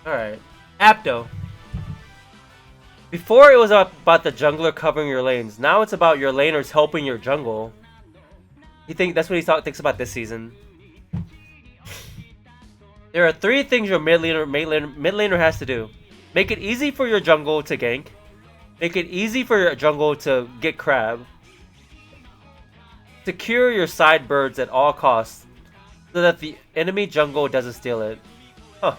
Alright. APdo. Before it was about the jungler covering your lanes. Now it's about your laners helping your jungle. That's what he thinks about this season. There are 3 things your mid laner has to do. Make it easy for your jungle to gank. Make it easy for your jungle to get crab. Secure your side birds at all costs so that the enemy jungle doesn't steal it. Huh.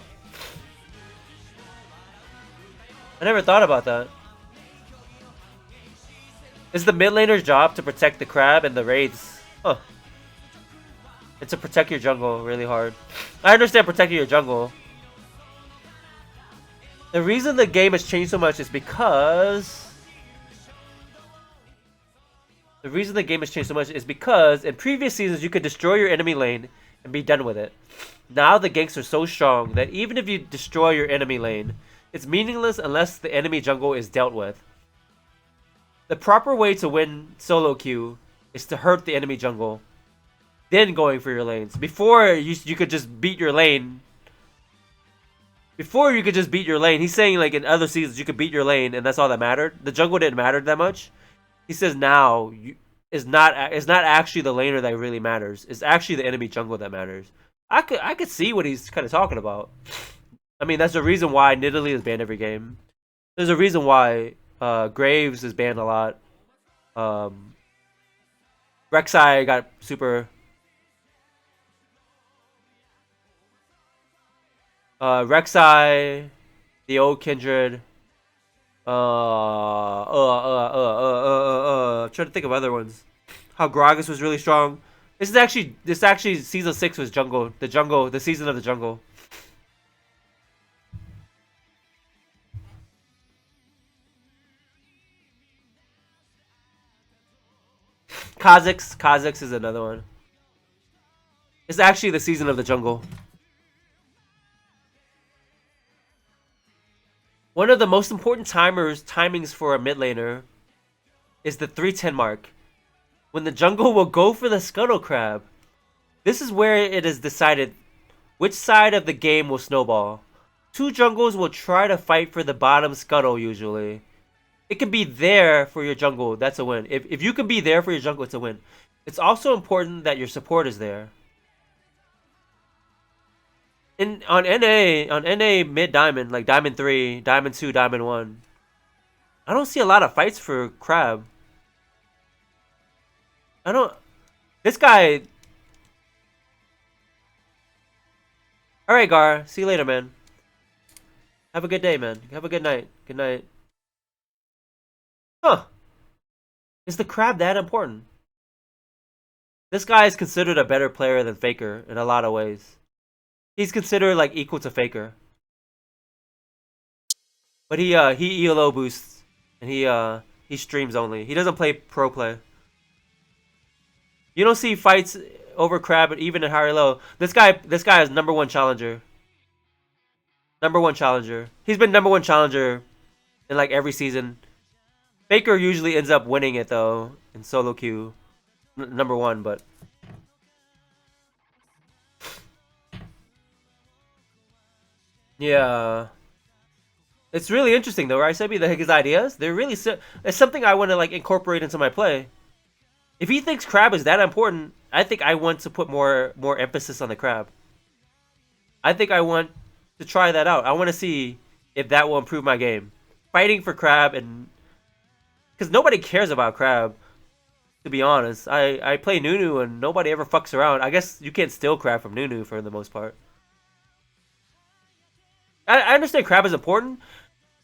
I never thought about that. It's the mid laner's job to protect the crab and the raids. Huh. And to protect your jungle really hard. I understand protecting your jungle. The reason the game has changed so much is because... The reason the game has changed so much is because in previous seasons you could destroy your enemy lane and be done with it. Now the ganks are so strong that even if you destroy your enemy lane, it's meaningless unless the enemy jungle is dealt with. The proper way to win solo queue is to hurt the enemy jungle, then going for your lanes. Before you could just beat your lane. Before you could just beat your lane. He's saying like in other seasons you could beat your lane and that's all that mattered. The jungle didn't matter that much. He says now it's not actually the laner that really matters. It's actually the enemy jungle that matters. I could see what he's kind of talking about. I mean, that's the reason why Nidalee is banned every game. There's a reason why Graves is banned a lot. Rek'Sai got super. Rek'Sai, the old Kindred. Trying to think of other ones. How Gragas was really strong. This actually season 6 was the season of the jungle. Kha'Zix is another one. It's actually the season of the jungle. One of the most important timings for a mid laner is the 310 mark, when the jungle will go for the scuttle crab. This is where it is decided which side of the game will snowball. 2 jungles will try to fight for the bottom scuttle usually. It can be there for your jungle, that's a win. If you can be there for your jungle, it's a win. It's also important that your support is there. On NA mid diamond, like diamond 3, diamond 2, diamond 1, I don't see a lot of fights for crab. This guy. Alright, Gar, see you later, man. Have a good day, man. Have a good night. Good night. Huh. Is the crab that important? This guy is considered a better player than Faker in a lot of ways. He's considered like equal to Faker. But he ELO boosts and he streams only. He doesn't play pro play. You don't see fights over crab even in higher low. This guy is #1 challenger. #1 challenger. He's been #1 challenger in like every season. Faker usually ends up winning it though in solo queue, #1. But yeah, it's really interesting though, right? Sebi, his ideas, they're really it's something I want to like incorporate into my play. If he thinks crab is that important, I think I want to put more emphasis on the crab. I think I want to try that out. I want to see if that will improve my game. Fighting for crab and because nobody cares about crab, to be honest. I play Nunu and nobody ever fucks around. I guess you can't steal crab from Nunu for the most part. I understand crab is important.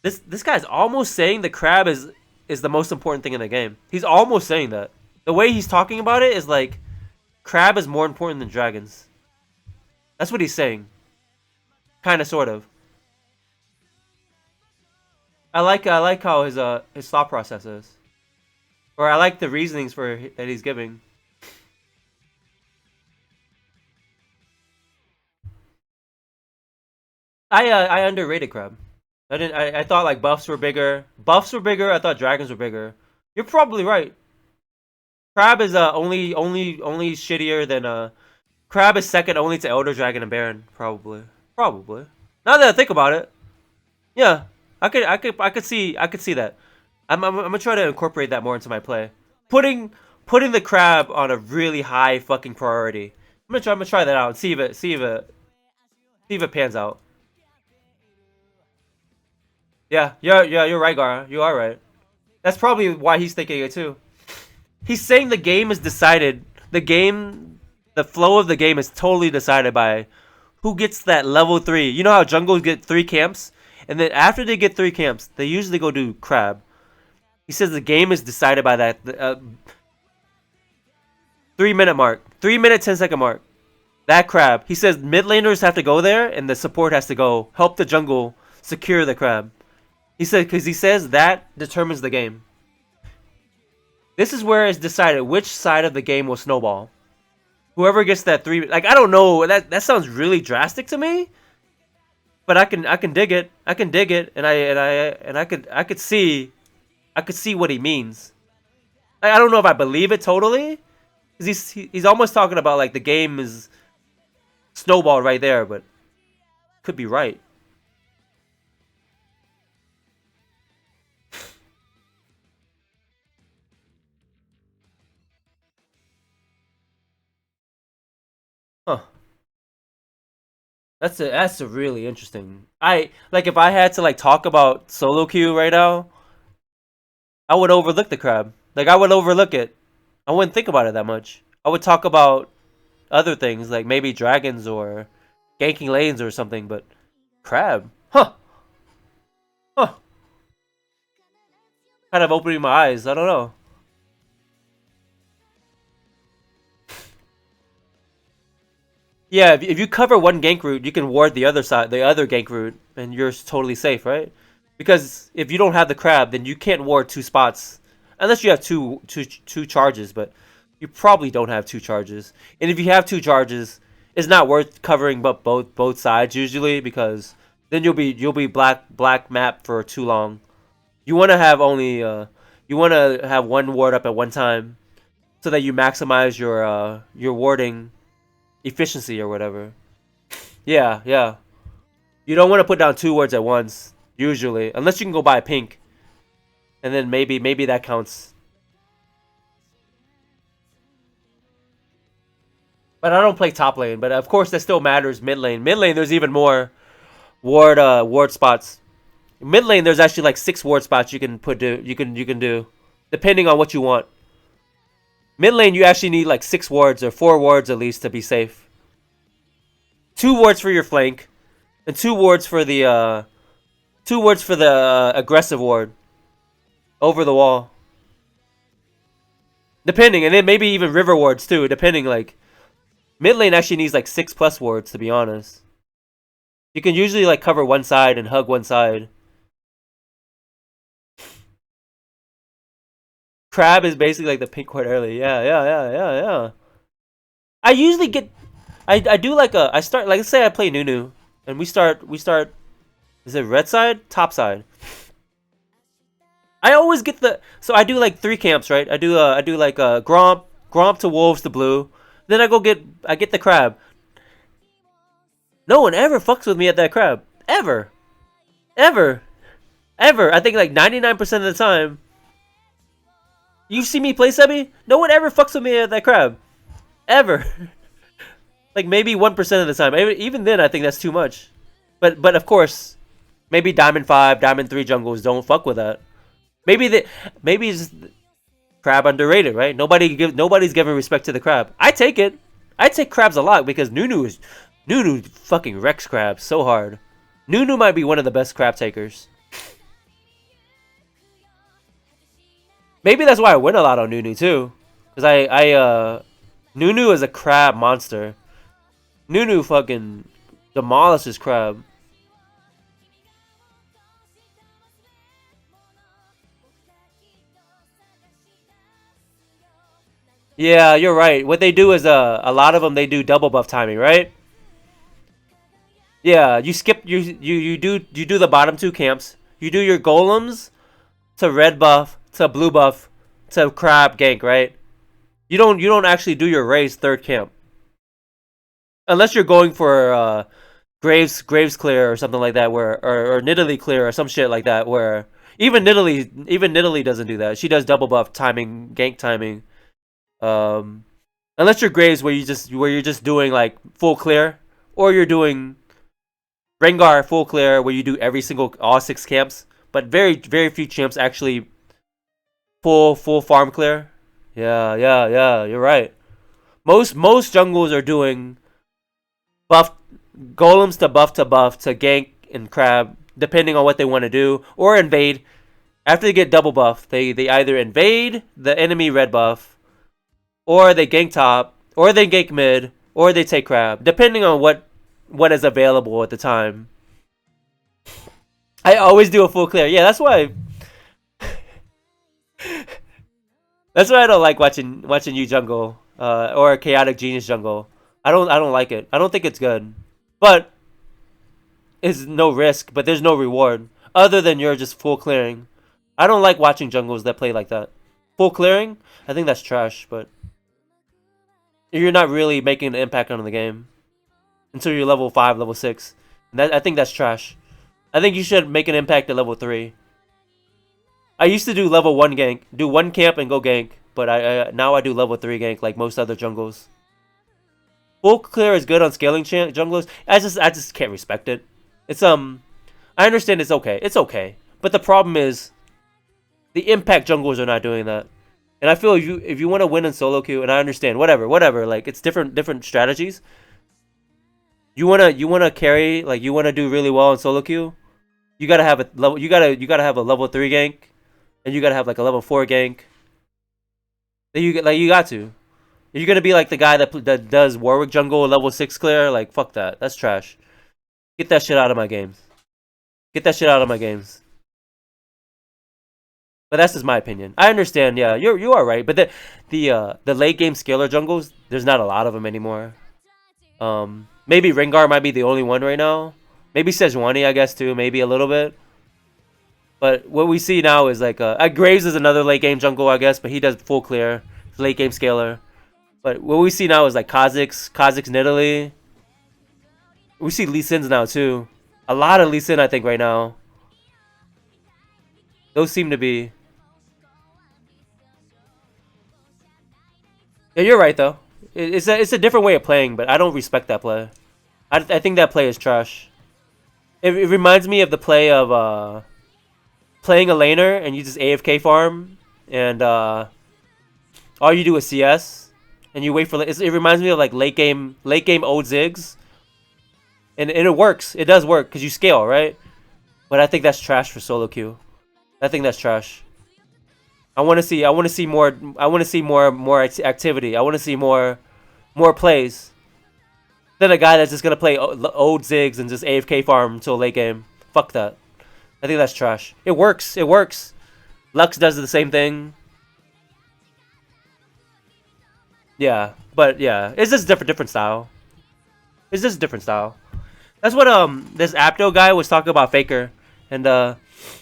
This guy's almost saying the crab is the most important thing in the game. He's almost saying that. The way he's talking about it is like crab is more important than dragons. That's what he's saying. Kind of, sort of. I like how his thought process is, or I like the reasonings that he's giving. I underrated crab. I thought like buffs were bigger. Buffs were bigger. I thought dragons were bigger. You're probably right. Crab is only shittier than Crab is second only to Elder Dragon and Baron, probably. Probably. Now that I think about it, yeah, I could see that. I'm gonna try to incorporate that more into my play. Putting putting the crab on a really high fucking priority. I'm gonna try that out and see if it pans out. Yeah, yeah, you're right, Gara. You are right. That's probably why he's thinking it too. He's saying the game is decided. The flow of the game is totally decided by who gets that level 3. You know how jungles get 3 camps? And then after they get 3 camps, they usually go do crab. He says the game is decided by that 3 minute mark. 3 minute, 10-second mark. That crab. He says mid laners have to go there and the support has to go help the jungle secure the crab. He said because he says that determines the game. This is where it's decided which side of the game will snowball. Whoever gets that 3, like I don't know, that sounds really drastic to me. But I can dig it. I can dig it, and I could see what he means. I don't know if I believe it totally, because he's almost talking about like the game is snowballed right there, but could be right. Huh. That's a really interesting. I like if I had to like talk about solo queue right now, I would overlook the crab. Like I would overlook it. I wouldn't think about it that much. I would talk about other things like maybe dragons or ganking lanes or something, but crab. Huh. Huh. Kind of opening my eyes. I don't know. Yeah, if you cover one gank route, you can ward the other side, the other gank route, and you're totally safe, right? Because if you don't have the crab, then you can't ward 2 spots, unless you have two charges. But you probably don't have 2 charges, and if you have 2 charges, it's not worth covering but both sides usually because then you'll be black map for too long. You want to have only you want to have one ward up at one time so that you maximize your warding efficiency or whatever. Yeah, yeah. You don't want to put down 2 words at once, usually, unless you can go buy pink, and then maybe that counts. But I don't play top lane. But of course, that still matters. Mid lane, there's even more ward spots. Mid lane, there's actually like 6 ward spots you can do, depending on what you want. Mid lane, you actually need like 6 wards or 4 wards at least to be safe. 2 wards for your flank, and 2 wards for the 2 wards for the aggressive ward over the wall. Depending, and then maybe even river wards too. Depending, like mid lane actually needs like 6 plus wards to be honest. You can usually like cover one side and hug one side. Crab is basically like the pink ward early. Yeah, yeah, yeah, yeah, yeah. I usually get I do like a I start like let's say I play Nunu and we start is it red side? Top side. I always get the so I do like 3 camps, right? I do like Gromp to Wolves to blue. Then I get the crab. No one ever fucks with me at that crab. Ever. Ever. Ever. I think like 99% of the time. You see me play Sebi? No one ever fucks with me at that crab. Ever. Like maybe 1% of the time. Even then I think that's too much. But of course, maybe Diamond 5, Diamond 3 jungles don't fuck with that. Maybe it's crab underrated, right? Nobody's giving respect to the crab. I take it. I take crabs a lot because Nunu fucking wrecks crabs so hard. Nunu might be one of the best crab takers. Maybe that's why I win a lot on Nunu too. Cause Nunu is a crab monster. Nunu fucking demolishes crab. Yeah, you're right. What they do is a lot of them they do double buff timing, right? Yeah, you skip you do the bottom 2 camps. You do your golems to red buff to blue buff to crab gank, right? You don't actually do your raise 3rd camp unless you're going for Graves clear or something like that, where or Nidalee clear or some shit like that, where even Nidalee doesn't do that. She does double buff timing, gank timing. Um, unless you're Graves where you're just doing like full clear, or you're doing Rengar full clear where you do every single all 6 camps. But very few champs actually full farm clear. Yeah. You're right. Most jungles are doing buff golems to buff to gank and crab depending on what they want to do or invade. After they get double buff, they either invade the enemy red buff or they gank top or they gank mid or they take crab depending on what is available at the time. I always do a full clear. Yeah, that's why I don't like watching you jungle or chaotic genius jungle. I don't like it. I don't think it's good. But it's no risk, but there's no reward other than you're just full clearing. I don't like watching jungles that play like that. Full clearing, I think that's trash, but you're not really making an impact on the game until you're level 5, level 6. I think that's trash. I think you should make an impact at level 3. I used to do level 1 gank, do 1 camp and go gank, but now I do level 3 gank like most other jungles. Full clear is good on scaling junglers. I just can't respect it. It's I understand it's okay. It's okay. But the problem is the impact junglers are not doing that. And I feel if you want to win in solo queue, and I understand, whatever, like it's different strategies. You wanna carry, like you wanna do really well in solo queue, you gotta have a level you gotta have a level 3 gank, and you gotta have like a level 4 gank. You got to. If you're gonna be like the guy that does Warwick jungle level 6 clear, like fuck that. That's trash. Get that shit out of my games. Get that shit out of my games. But that's just my opinion. I understand. Yeah, you are right. But the late game scaler jungles, there's not a lot of them anymore. Maybe Rengar might be the only one right now. Maybe Sejuani, I guess too. Maybe a little bit. But what we see now is like Graves is another late game jungle, I guess, but he does full clear, late game scaler. But what we see now is like Kha'Zix Nidalee. We see Lee Sin's now too. A lot of Lee Sin, I think, right now. Those seem to be. Yeah, you're right though. It's a different way of playing, but I don't respect that play. I think that play is trash. It reminds me of the play of playing a laner and you just AFK farm and all you do is CS and you wait for it. Reminds me of like late game old Ziggs, and it works. It does work because you scale, right? But I think that's trash for solo queue. I think that's trash. I want to see more activity. I want to see more plays than a guy that's just gonna play old Ziggs and just AFK farm until late game. Fuck that. I think that's trash. It works. It works. Lux does the same thing. Yeah, but yeah, it's just different style. It's just a different style. That's what this APdo guy was talking about Faker, and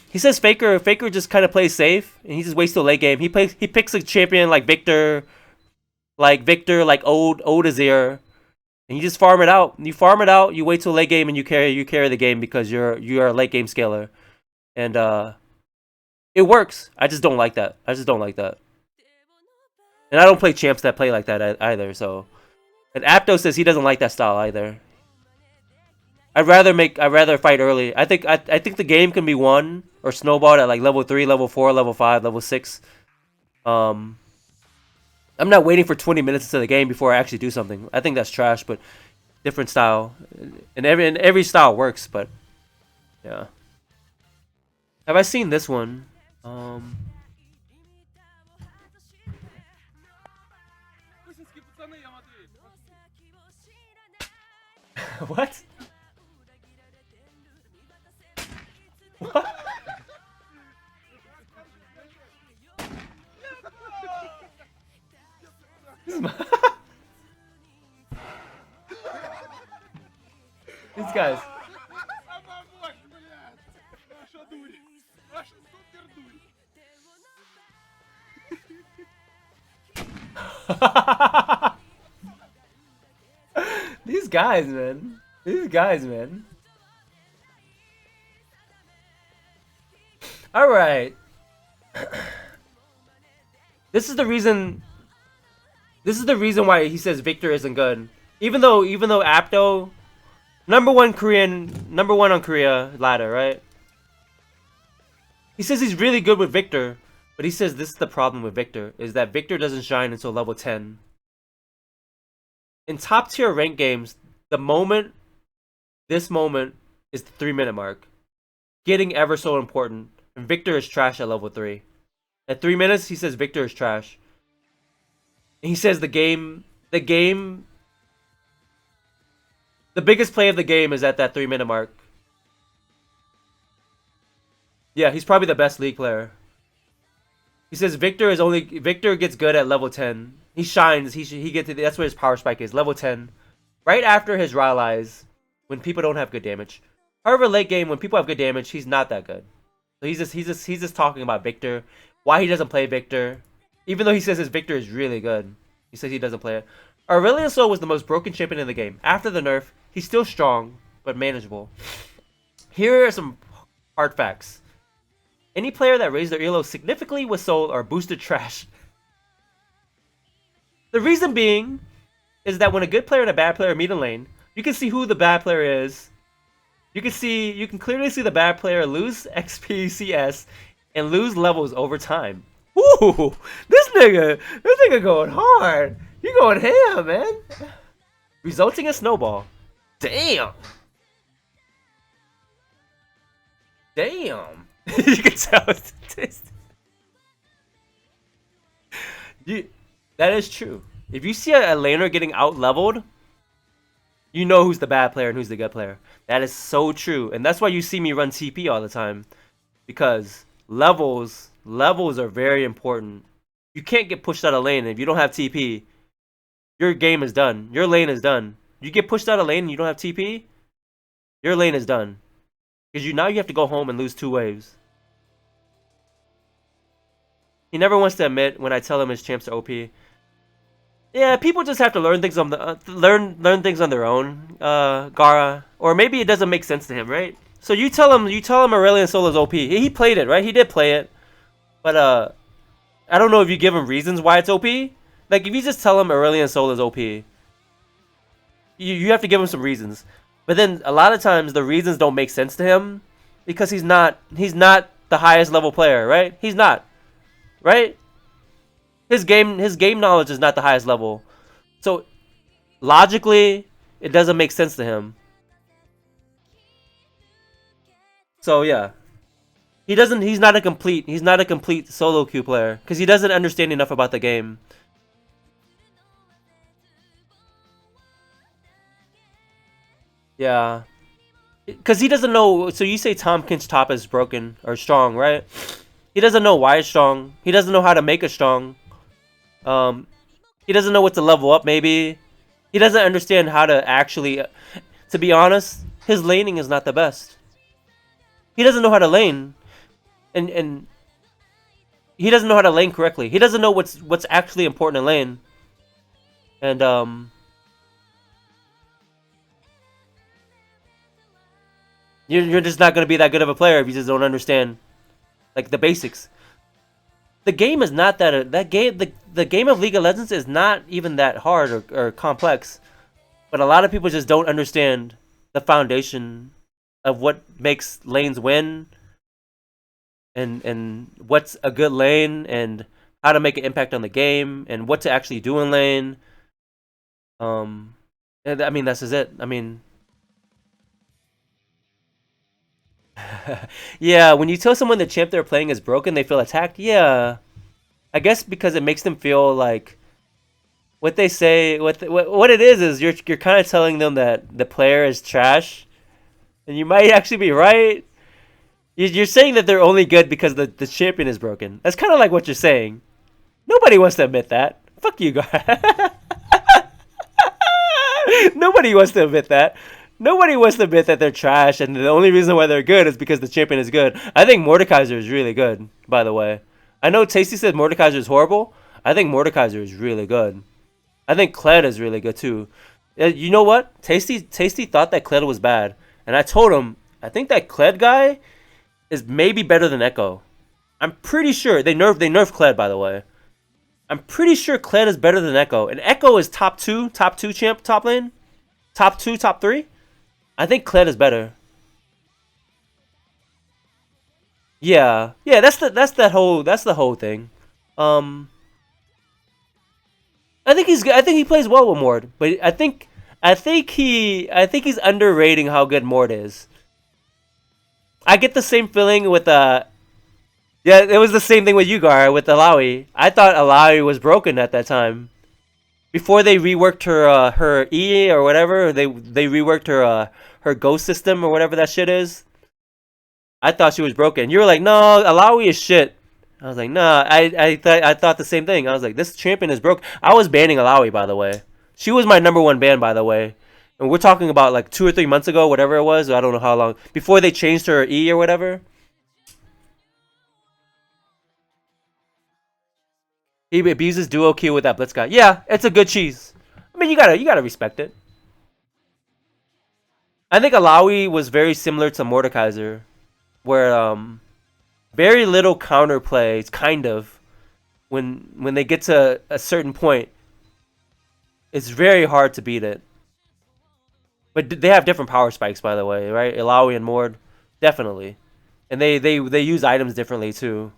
he says Faker just kind of plays safe and he just waits till late game. He picks a champion like Victor, like old Azir, and you just farm it out. You farm it out. You wait till late game and you carry the game because you're a late game scaler, and it works. I just don't like that. And I don't play champs that play like that either. So, and APdo says he doesn't like that style either. I'd rather fight early. I think the game can be won or snowballed at like level 3, level 4, level 5, level 6. I'm not waiting for 20 minutes into the game before I actually do something. I think that's trash, but different style. And every style works, but yeah. Have I seen this one? What? What? These guys. These guys, man. These guys, man. All right. This is the reason. This is the reason why he says Victor isn't good. Even though APdo, number one on Korea ladder, right? He says he's really good with Victor, but he says this is the problem with Victor, is that Victor doesn't shine until level 10. In top tier rank games, this moment is the 3 minute mark. Getting ever so important. And Victor is trash at level 3. At 3 minutes, he says Victor is trash. And he says the biggest play of the game is at that 3 minute mark. Yeah, he's probably the best league player. He says Victor gets good at level 10. He shines. He gets that's where his power spike is, level 10. Right after his Rylai's, when people don't have good damage. However, late game when people have good damage, he's not that good. So he's just talking about Victor, why he doesn't play Victor, even though he says his Victor is really good. He says he doesn't play it. Aurelion Sol was the most broken champion in the game. After the nerf, he's still strong, but manageable. Here are some hard facts. Any player that raised their elo significantly with Sol are boosted trash. The reason being is that when a good player and a bad player meet in lane, you can see who the bad player is. You can clearly see the bad player lose XP CS and lose levels over time. Ooh, this nigga going hard. You going ham, man. Resulting in snowball. Damn. Damn. You can tell it's that is true. If you see a laner getting out leveled, you know who's the bad player and who's the good player. That is so true. And that's why you see me run TP all the time. Because levels are very important. You can't get pushed out of lane if you don't have TP. Your game is done. Your lane is done. You get pushed out of lane and you don't have TP, your lane is done. Because now you have to go home and lose 2 waves. He never wants to admit when I tell him his champs are OP. Yeah, people just have to learn things on learn things on their own, Gara. Or maybe it doesn't make sense to him, right? So you tell him Aurelion Sol is OP. He played it, right? He did play it. But I don't know if you give him reasons why it's OP. Like if you just tell him Aurelion Sol is OP, you have to give him some reasons. But then a lot of times the reasons don't make sense to him because he's not the highest level player, right? He's not. Right? His game knowledge is not the highest level. So logically, it doesn't make sense to him. So yeah. He's not a complete solo queue player cuz he doesn't understand enough about the game. Yeah. Cuz he doesn't know, so you say Tompkins top is broken or strong, right? He doesn't know why it's strong. He doesn't know how to make it strong. He doesn't know what to level up, maybe. He doesn't understand how to actually... To be honest, his laning is not the best. He doesn't know how to lane. And he doesn't know how to lane correctly. He doesn't know what's actually important in lane. And, You're just not going to be that good of a player if you just don't understand, like, the basics. The game is not the game of League of Legends is not even that hard or complex, but a lot of people just don't understand the foundation of what makes lanes win, and what's a good lane, and how to make an impact on the game, and what to actually do in lane. And I mean that's just it. I mean. Yeah, when you tell someone the champ they're playing is broken, they feel attacked. Yeah, I guess because it makes them feel like what they say. What it is you're kind of telling them that the player is trash, and you might actually be right. You're saying that they're only good because the champion is broken. That's kind of like what you're saying. Nobody wants to admit that. Fuck you, guys. Nobody wants to admit that. Nobody wants to admit that they're trash, and the only reason why they're good is because the champion is good. I think Mordekaiser is really good, by the way. I know Tasty said Mordekaiser is horrible. I think Mordekaiser is really good. I think Kled is really good, too. You know what? Tasty thought that Kled was bad, and I told him I think that Kled guy is maybe better than Echo. I'm pretty sure they nerfed Kled, by the way. I'm pretty sure Kled is better than Echo, and Echo is top two champ, top lane, top two, top three. I think Kled is better. Yeah, yeah. That's the whole thing. Um, I think he's good. I think he plays well with Mord, but I think he's underrating how good Mord is. I get the same feeling with yeah, it was the same thing with Yugar with Alawi. I thought Alawi was broken at that time. Before they reworked her E or whatever, they reworked her ghost system or whatever that shit is. I thought she was broken. You were like, no, Alawi is shit. I was like, nah. I thought the same thing. I was like, this champion is broke. I was banning Alawi, by the way. She was my number one ban, by the way. And we're talking about like 2 or 3 months ago, whatever it was. I don't know how long before they changed her E or whatever. He abuses duo Q with that Blitz guy. Yeah, it's a good cheese. I mean, you gotta respect it. I think Alawi was very similar to Mordekaiser, where very little counterplay, kind of. When they get to a certain point, it's very hard to beat it. But they have different power spikes, by the way, right? Alawi and Mord, definitely, and they use items differently too.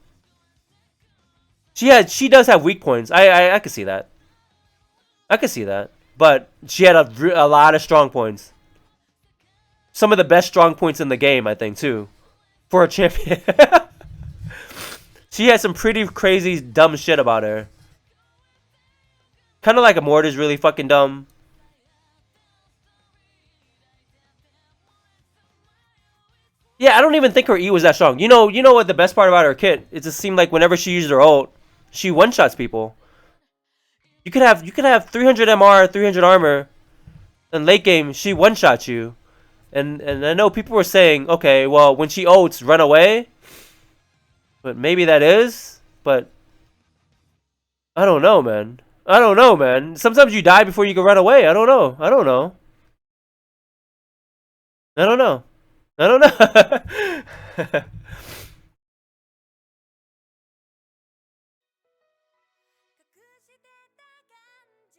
She does have weak points. I could see that. I could see that. But she had a lot of strong points. Some of the best strong points in the game, I think, too, for a champion. She had some pretty crazy dumb shit about her. Kind of like a Mord is really fucking dumb. Yeah, I don't even think her E was that strong. You know what the best part about her kit? It just seemed like whenever she used her ult, she one shots people. You could have 300 MR, 300 armor, and late game she one shots you. And I know people were saying, okay, well when she ults, run away. But maybe that is. But I don't know, man. I don't know, man. Sometimes you die before you can run away. I don't know. I don't know. I don't know. I don't know.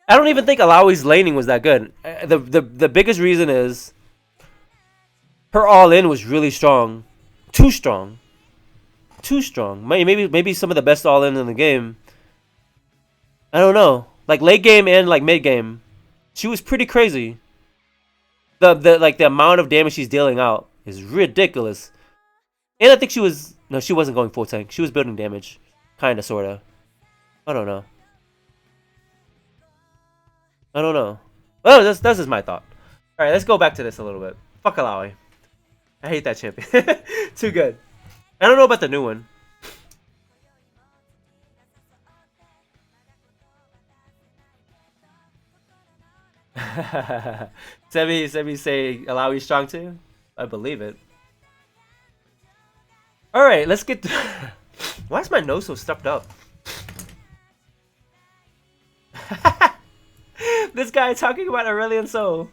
I don't even think Alawi's laning was that good. The biggest reason is her all in was really strong, too strong, too strong. Maybe some of the best all in the game. I don't know. Like late game and like mid game, she was pretty crazy. The amount of damage she's dealing out is ridiculous. And I think she wasn't going full tank. She was building damage, kinda sorta. I don't know. I don't know. Well, that's just my thought. All right, let's go back to this a little bit. Fuck Alawi. I hate that champion. Too good. I don't know about the new one. Sebi say Alawi strong too. I believe it. All right, let's get. Why is my nose so stuffed up? This guy talking about Aurelion Sol.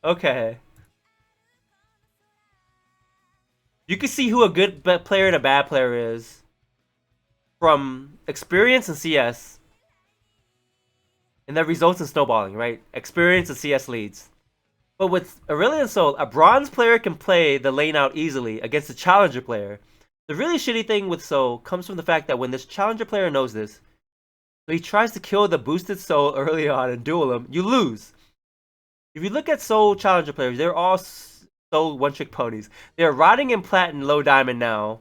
Okay. You can see who a good player and a bad player is from experience and CS. And that results in snowballing, right? Experience and CS leads. But with Aurelion Sol, a bronze player can play the lane out easily against a challenger player. The really shitty thing with Sol comes from the fact that when this challenger player knows this, so he tries to kill the boosted Sol early on and duel him, you lose. If you look at Sol challenger players, they're all Sol one-trick ponies. They're rotting in plat and low diamond now,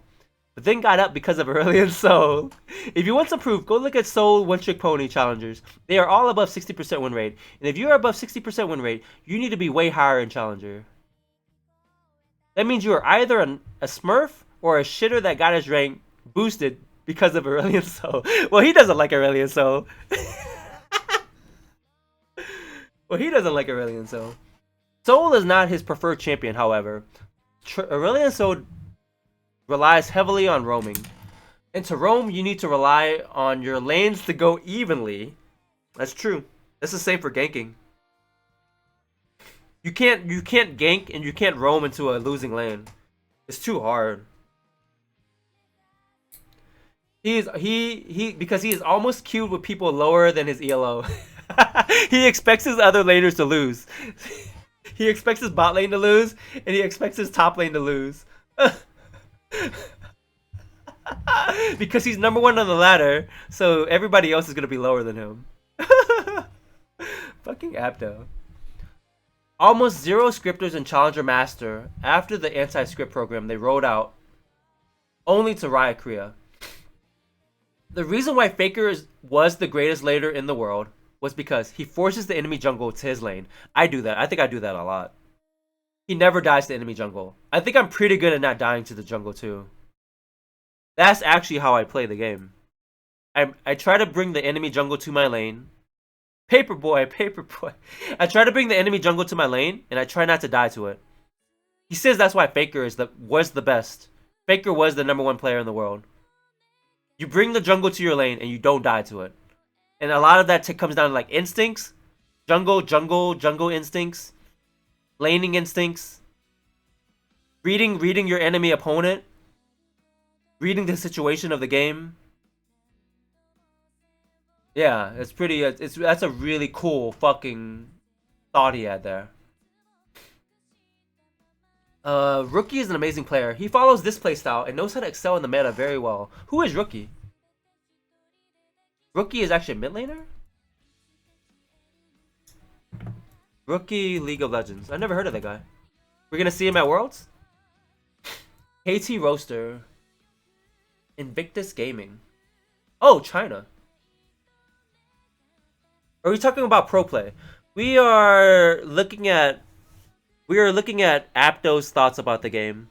but then got up because of Aurelion Sol. If you want some proof, go look at Sol one-trick pony challengers. They are all above 60% win rate. And if you're above 60% win rate, you need to be way higher in challenger. That means you are either a smurf or a shitter that got his rank boosted because of Aurelion Sol. Well, he doesn't like Aurelion Sol. Well, he doesn't like Aurelion Sol. Sol is not his preferred champion, however. Aurelion Sol relies heavily on roaming. And to roam, you need to rely on your lanes to go evenly That's true. That's the same for ganking. You can't gank and you can't roam into a losing lane. It's too hard. He because he is almost queued with people lower than his ELO. He expects his other laners to lose. He expects his bot lane to lose, and he expects his top lane to lose. Because he's number one on the ladder, so everybody else is gonna be lower than him. Fucking APdo. Almost zero scripters in Challenger Master after the anti-script program they rolled out, only to Riot Korea. The reason why Faker was the greatest laner in the world was because he forces the enemy jungle to his lane. I do that. I think I do that a lot. He never dies to enemy jungle. I think I'm pretty good at not dying to the jungle too. That's actually how I play the game. I try to bring the enemy jungle to my lane. Paperboy. I try to bring the enemy jungle to my lane, and I try not to die to it. He says that's why Faker was the best. Faker was the #1 player in the world. You bring the jungle to your lane, and you don't die to it. And a lot of that comes down to like instincts, jungle instincts, laning instincts, reading your enemy opponent, reading the situation of the game. Yeah, it's pretty. That's a really cool fucking thought he had there. Rookie is an amazing player. He follows this playstyle and knows how to excel in the meta very well. Who is Rookie? Rookie is actually a mid laner? Rookie League of Legends. I never heard of that guy. We're gonna see him at Worlds? KT Roaster. Invictus Gaming. Oh, China. Are we talking about pro play? We are looking at APdo's thoughts about the game.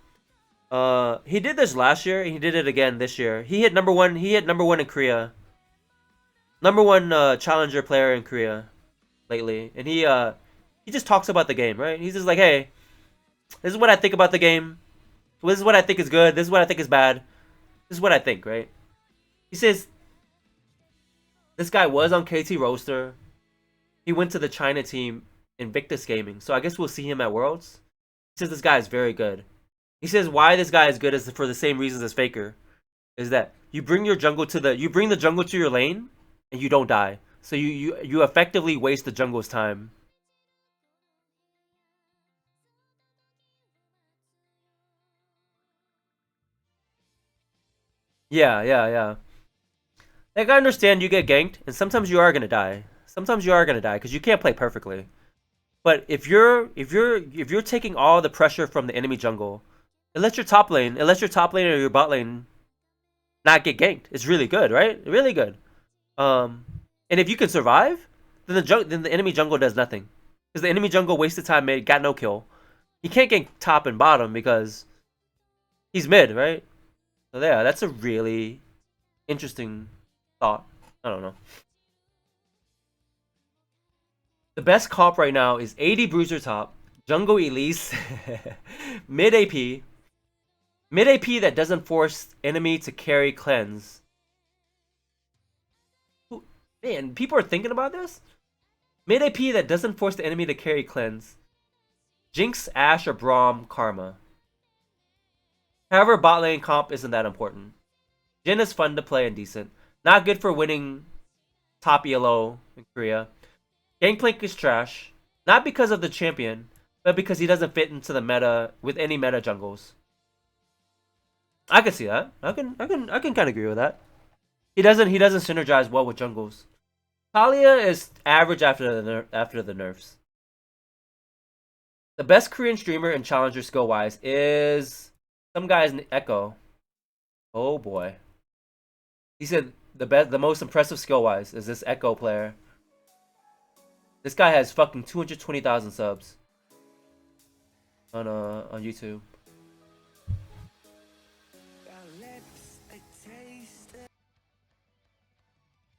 He did this last year, and he did it again this year. He hit number one in Korea. #1 challenger player in Korea lately. And he just talks about the game, right? He's just like, hey, this is what I think about the game. This is what I think is good. This is what I think is bad. This is what I think, right? He says this guy was on KT Roaster. He went to the China team, Invictus Gaming. So I guess we'll see him at Worlds. He says this guy is very good. He says why this guy is good is for the same reasons as Faker. Is that you bring the jungle to your lane and you don't die. So you effectively waste the jungle's time. Yeah. Like I understand you get ganked and sometimes you are gonna die. Sometimes you are gonna die because you can't play perfectly. But if you're taking all the pressure from the enemy jungle, unless your top lane or your bot lane not get ganked, it's really good, right? Really good. And if you can survive, then the enemy jungle does nothing because the enemy jungle wasted time, made got no kill. He can't gank top and bottom because he's mid, right? So yeah, that's a really interesting thought. I don't know. The best comp right now is 80 Bruiser top, Jungle Elise, mid AP that doesn't force enemy to carry cleanse. Man, people are thinking about this? Mid AP that doesn't force the enemy to carry cleanse. Jinx, Ashe, or Braum, Karma. However, bot lane comp isn't that important. Jhin is fun to play and decent. Not good for winning top ELO in Korea. Gangplank is trash. Not because of the champion, but because he doesn't fit into the meta with any meta jungles. I can see that. I can kind of agree with that. He doesn't synergize well with jungles. Talia is average after the nerfs. The best Korean streamer and challenger skill wise is some guy's Echo. Oh boy. He said the most impressive skill wise is this Echo player. This guy has fucking 220,000 subs on YouTube.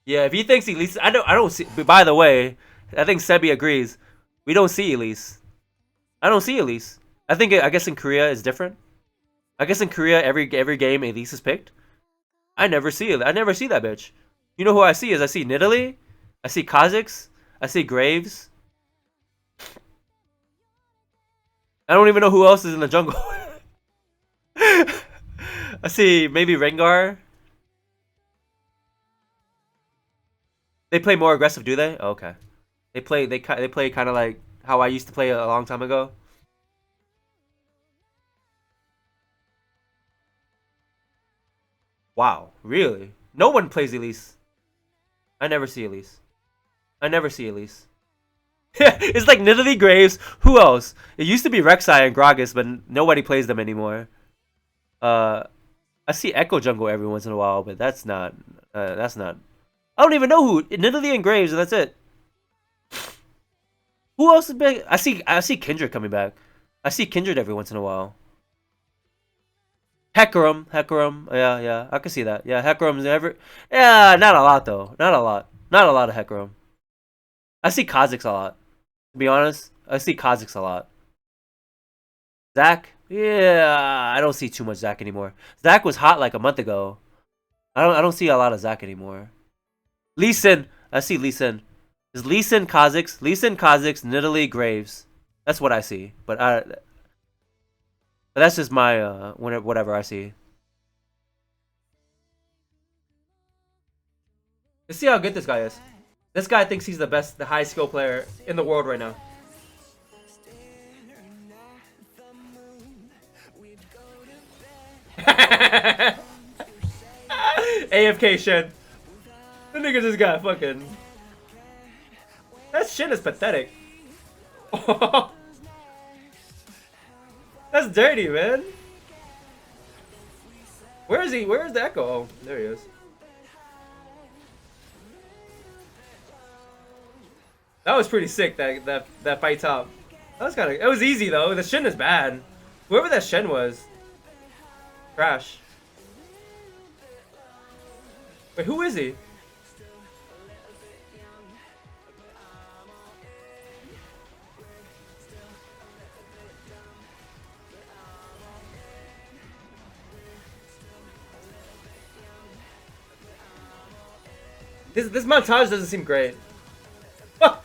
Yeah, if he thinks Elise, I don't see. But by the way, I think Sebi agrees. We don't see Elise. I don't see Elise. I guess in Korea it's different. I guess in Korea every game Elise is picked. I never see that bitch. You know who I see is I see Nidalee, I see Kha'Zix. I see Graves. I don't even know who else is in the jungle. I see maybe Rengar. They play more aggressive, do they? Oh, okay. They play kind of like how I used to play a long time ago. Wow, really? No one plays Elise. I never see Elise. I never see Elise. It's like Nidalee Graves. Who else? It used to be Rek'Sai and Gragas, but nobody plays them anymore. Uh, I see Echo Jungle every once in a while, but that's not. That's not. I don't even know who Nidalee and Graves, and that's it. Who else is big? I see Kindred coming back. I see Kindred every once in a while. Hecarim. Yeah, I can see that. Yeah, Hecarim's never. Yeah, not a lot though. Not a lot of Hecarim. I see Kha'Zix a lot. To be honest, I see Kha'Zix a lot. Zac? Yeah, I don't see too much Zac anymore. Zac was hot like a month ago. I don't see a lot of Zac anymore. Lee Sin. I see Lee Sin. Is Lee Sin Kha'Zix? Lee Sin Kha'Zix, Nidalee Graves. That's what I see. But that's just my whatever I see. Let's see how good this guy is. This guy thinks he's the best, the highest skill player in the world right now. AFK Shen. The nigga just got fucking. That shit is pathetic. That's dirty, man. Where is he? Where is the Echo? Oh, there he is. That was pretty sick. That fight top. That was kind of. It was easy though. The Shen is bad. Whoever that Shen was. Trash. Wait, who is he? This montage doesn't seem great. That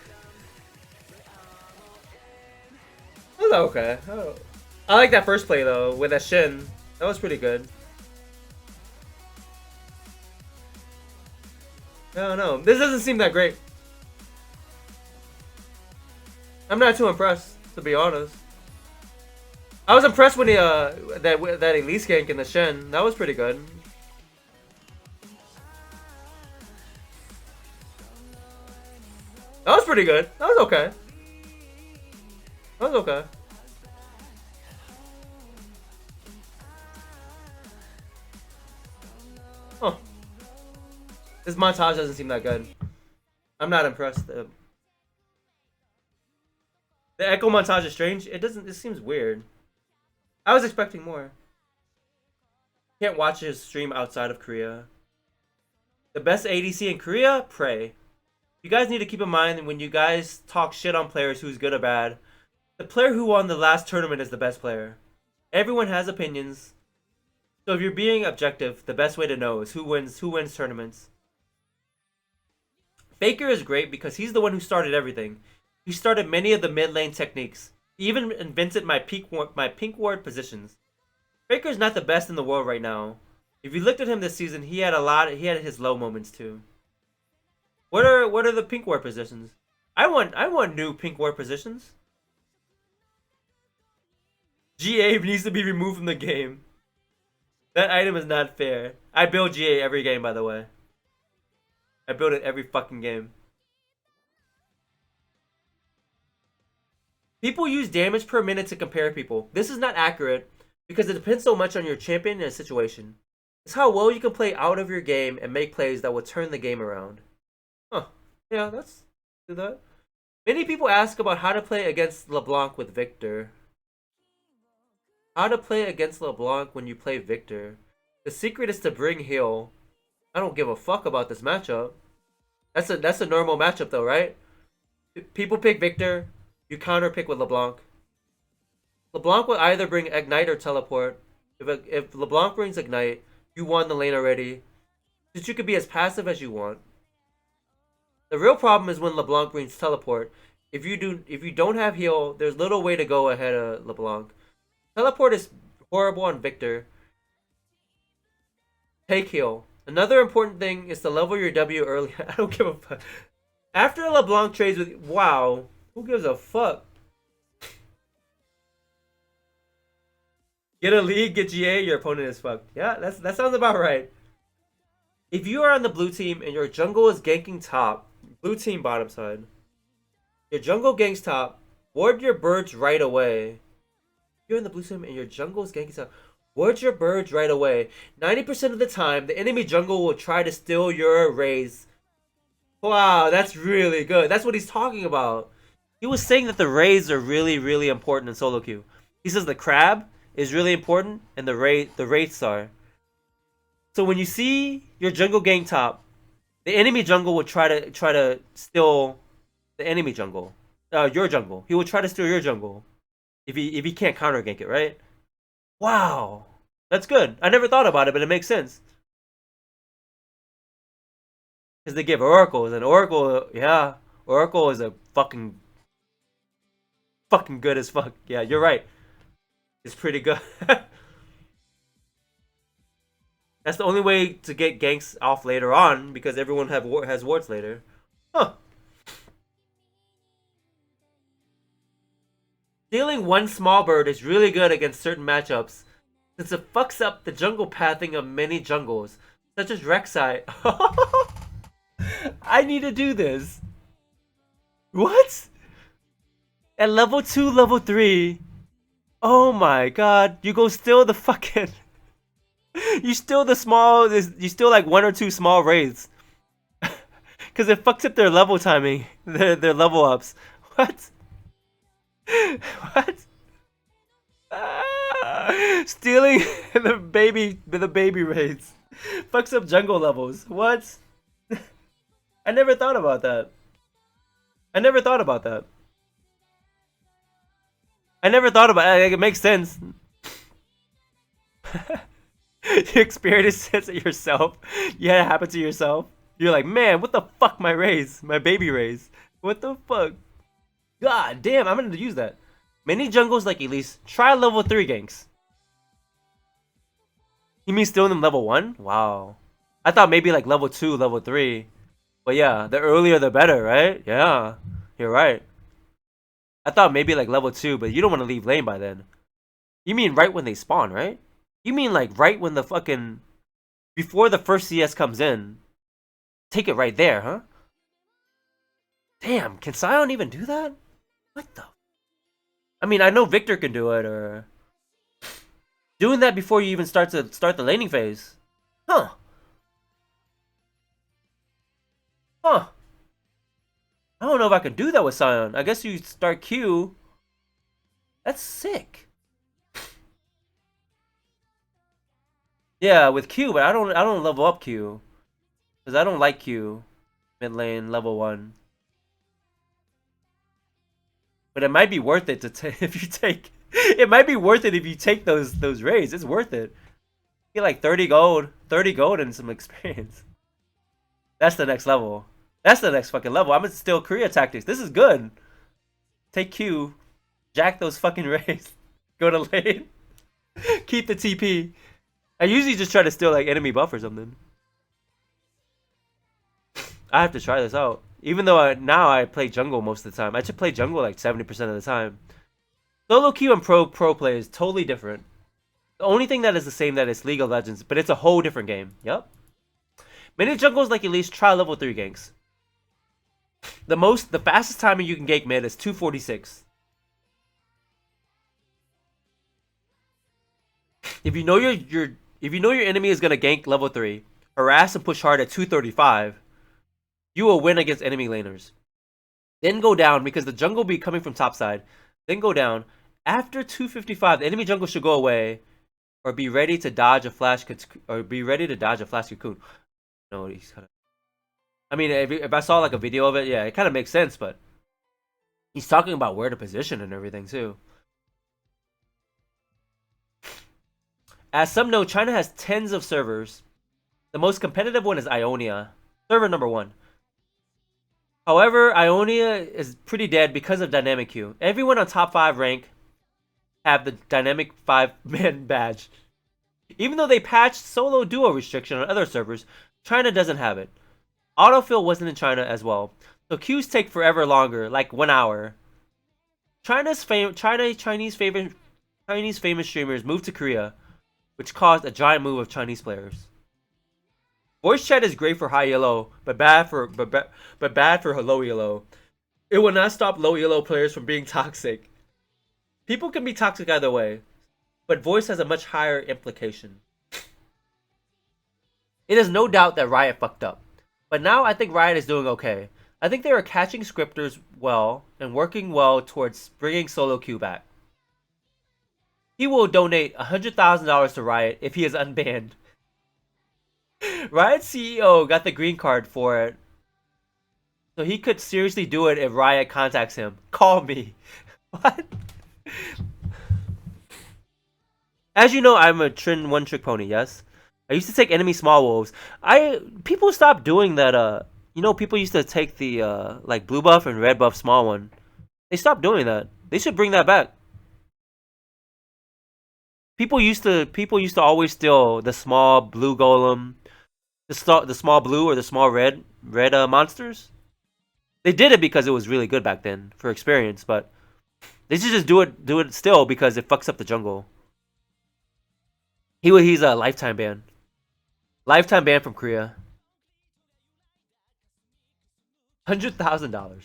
was okay. Oh. I like that first play though with that Shin. That was pretty good. I don't know. This doesn't seem that great. I'm not too impressed, to be honest. I was impressed when he that Elise gank in the Shen. That was pretty good. That was pretty good. That was okay. That was okay. Huh. This montage doesn't seem that good. I'm not impressed. The Echo montage is strange. It doesn't. It seems weird. I was expecting more. Can't watch his stream outside of Korea. The best ADC in Korea? Prey. You guys need to keep in mind when you guys talk shit on players who's good or bad. The player who won the last tournament is the best player. Everyone has opinions. So if you're being objective, the best way to know is who wins tournaments. Faker is great because he's the one who started everything. He started many of the mid lane techniques. He even invented my pink ward positions. Faker's not the best in the world right now. If you looked at him this season, he had his low moments too. What are the pink ward positions? I want new pink ward positions. GA needs to be removed from the game. That item is not fair. I build GA every game, by the way. I build it every fucking game. People use damage per minute to compare people. This is not accurate because it depends so much on your champion and a situation. It's how well you can play out of your game and make plays that will turn the game around. Huh. Yeah, let's do that. Many people ask about how to play against LeBlanc with Victor. How to play against LeBlanc when you play Victor. The secret is to bring heal. I don't give a fuck about this matchup. That's a normal matchup though, right? People pick Victor. You counter pick with LeBlanc. LeBlanc will either bring Ignite or Teleport. If LeBlanc brings Ignite, you won the lane already. Since you could be as passive as you want. The real problem is when LeBlanc brings teleport. If you don't have heal, there's little way to go ahead of LeBlanc. Teleport is horrible on Victor. Take heal. Another important thing is to level your W early. I don't give a fuck. After LeBlanc trades with wow, who gives a fuck? Get a league, get GA, your opponent is fucked. Yeah, that sounds about right. If you are on the blue team and your jungle is ganking top, blue team bottom side, your jungle ganks top, ward your birds right away. You're in the blue team and your jungle is ganking top. Ward your birds right away. 90% of the time, the enemy jungle will try to steal your raise. Wow, that's really good. That's what he's talking about. He was saying that the raids are really, really important in solo queue. He says the crab is really important and the wraiths are. So when you see your jungle gang top, the enemy jungle will try to steal the enemy jungle, your jungle. He will try to steal your jungle if he can't counter gank it, right? Wow, that's good. I never thought about it, but it makes sense. Because they give oracles, and oracle, yeah, oracle is a fucking good as fuck. Yeah, you're right. It's pretty good. That's the only way to get ganks off later on, because everyone has wards later. Huh. Stealing one small bird is really good against certain matchups, since it fucks up the jungle pathing of many jungles, such as Rek'Sai. I need to do this. What? At level 2, level 3. Oh my god. You go steal the fucking... You steal the small... You steal like 1 or 2 small raids. Because it fucks up their level timing. Their level ups. What? What? Stealing the baby raids. Fucks up jungle levels. What? I never thought about that. I never thought about that. It. It makes sense. You experience it yourself. You had it happen to yourself. You're like, man, what the fuck, my baby raise. What the fuck? God damn, I'm gonna use that. Many jungles like Elise try level 3 ganks. You mean stealing them level 1? Wow. I thought maybe like level 2, level 3. But yeah, the earlier the better, right? Yeah, you're right. I thought maybe like level 2, but you don't want to leave lane by then. You mean right when they spawn, right? You mean like right when the fucking... Before the first CS comes in. Take it right there, huh? Damn, can Sion even do that? What the... I mean, I know Victor can do it, or... Doing that before you even start the laning phase. Huh. Huh. I don't know if I can do that with Sion. I guess you start Q. That's sick. Yeah, with Q, but I don't level up Q. Because I don't like Q. Mid lane, level 1. But it might be worth it to if you take... It might be worth it if you take those raids. It's worth it. You get like 30 gold. 30 gold and some experience. That's the next level. That's the next fucking level. I'm gonna steal Korea tactics. This is good. Take Q. Jack those fucking raids. Go to lane. Keep the TP. I usually just try to steal like enemy buff or something. I have to try this out. Even though now I play jungle most of the time. I should play jungle like 70% of the time. Solo queue and pro play is totally different. The only thing that is the same that is League of Legends, but it's a whole different game. Yep. Many jungles like Elise try level 3 ganks. The fastest timing you can gank mid is 246. If you know your enemy is gonna gank level 3, harass and push hard at 235, you will win against enemy laners. Then go down because the jungle will be coming from top side. Then go down. After 255, the enemy jungle should go away, or be ready to dodge a flash cocoon. No, he's kind of... I mean, if I saw like a video of it, yeah, it kind of makes sense, but he's talking about where to position and everything too. As some know, China has tens of servers. The most competitive one is Ionia, server number 1. However, Ionia is pretty dead because of dynamic queue. Everyone on top 5 rank have the dynamic 5-man badge. Even though they patched solo duo restriction on other servers, China doesn't have it. Autofill wasn't in China as well, so queues take forever longer, like 1 hour. Chinese famous streamers moved to Korea, which caused a giant move of Chinese players. Voice chat is great for high elo, but bad for low elo. It will not stop low elo players from being toxic. People can be toxic either way, but voice has a much higher implication. It is no doubt that Riot fucked up, but now I think Riot is doing okay. I think they are catching scripters well and working well towards bringing solo queue back. He will donate $100,000 to Riot if he is unbanned. Riot's CEO got the green card for it, so he could seriously do it if Riot contacts him. Call me. What? As you know, I'm a one-trick pony, yes? I used to take enemy small wolves. People stopped doing that, people used to take the, like, blue buff and red buff small one. They stopped doing that. They should bring that back. People used to always steal the small blue golem, the small blue or the small red monsters. They did it because it was really good back then for experience, but they should just do it still because it fucks up the jungle. He's a lifetime ban. Lifetime ban from Korea. $100,000.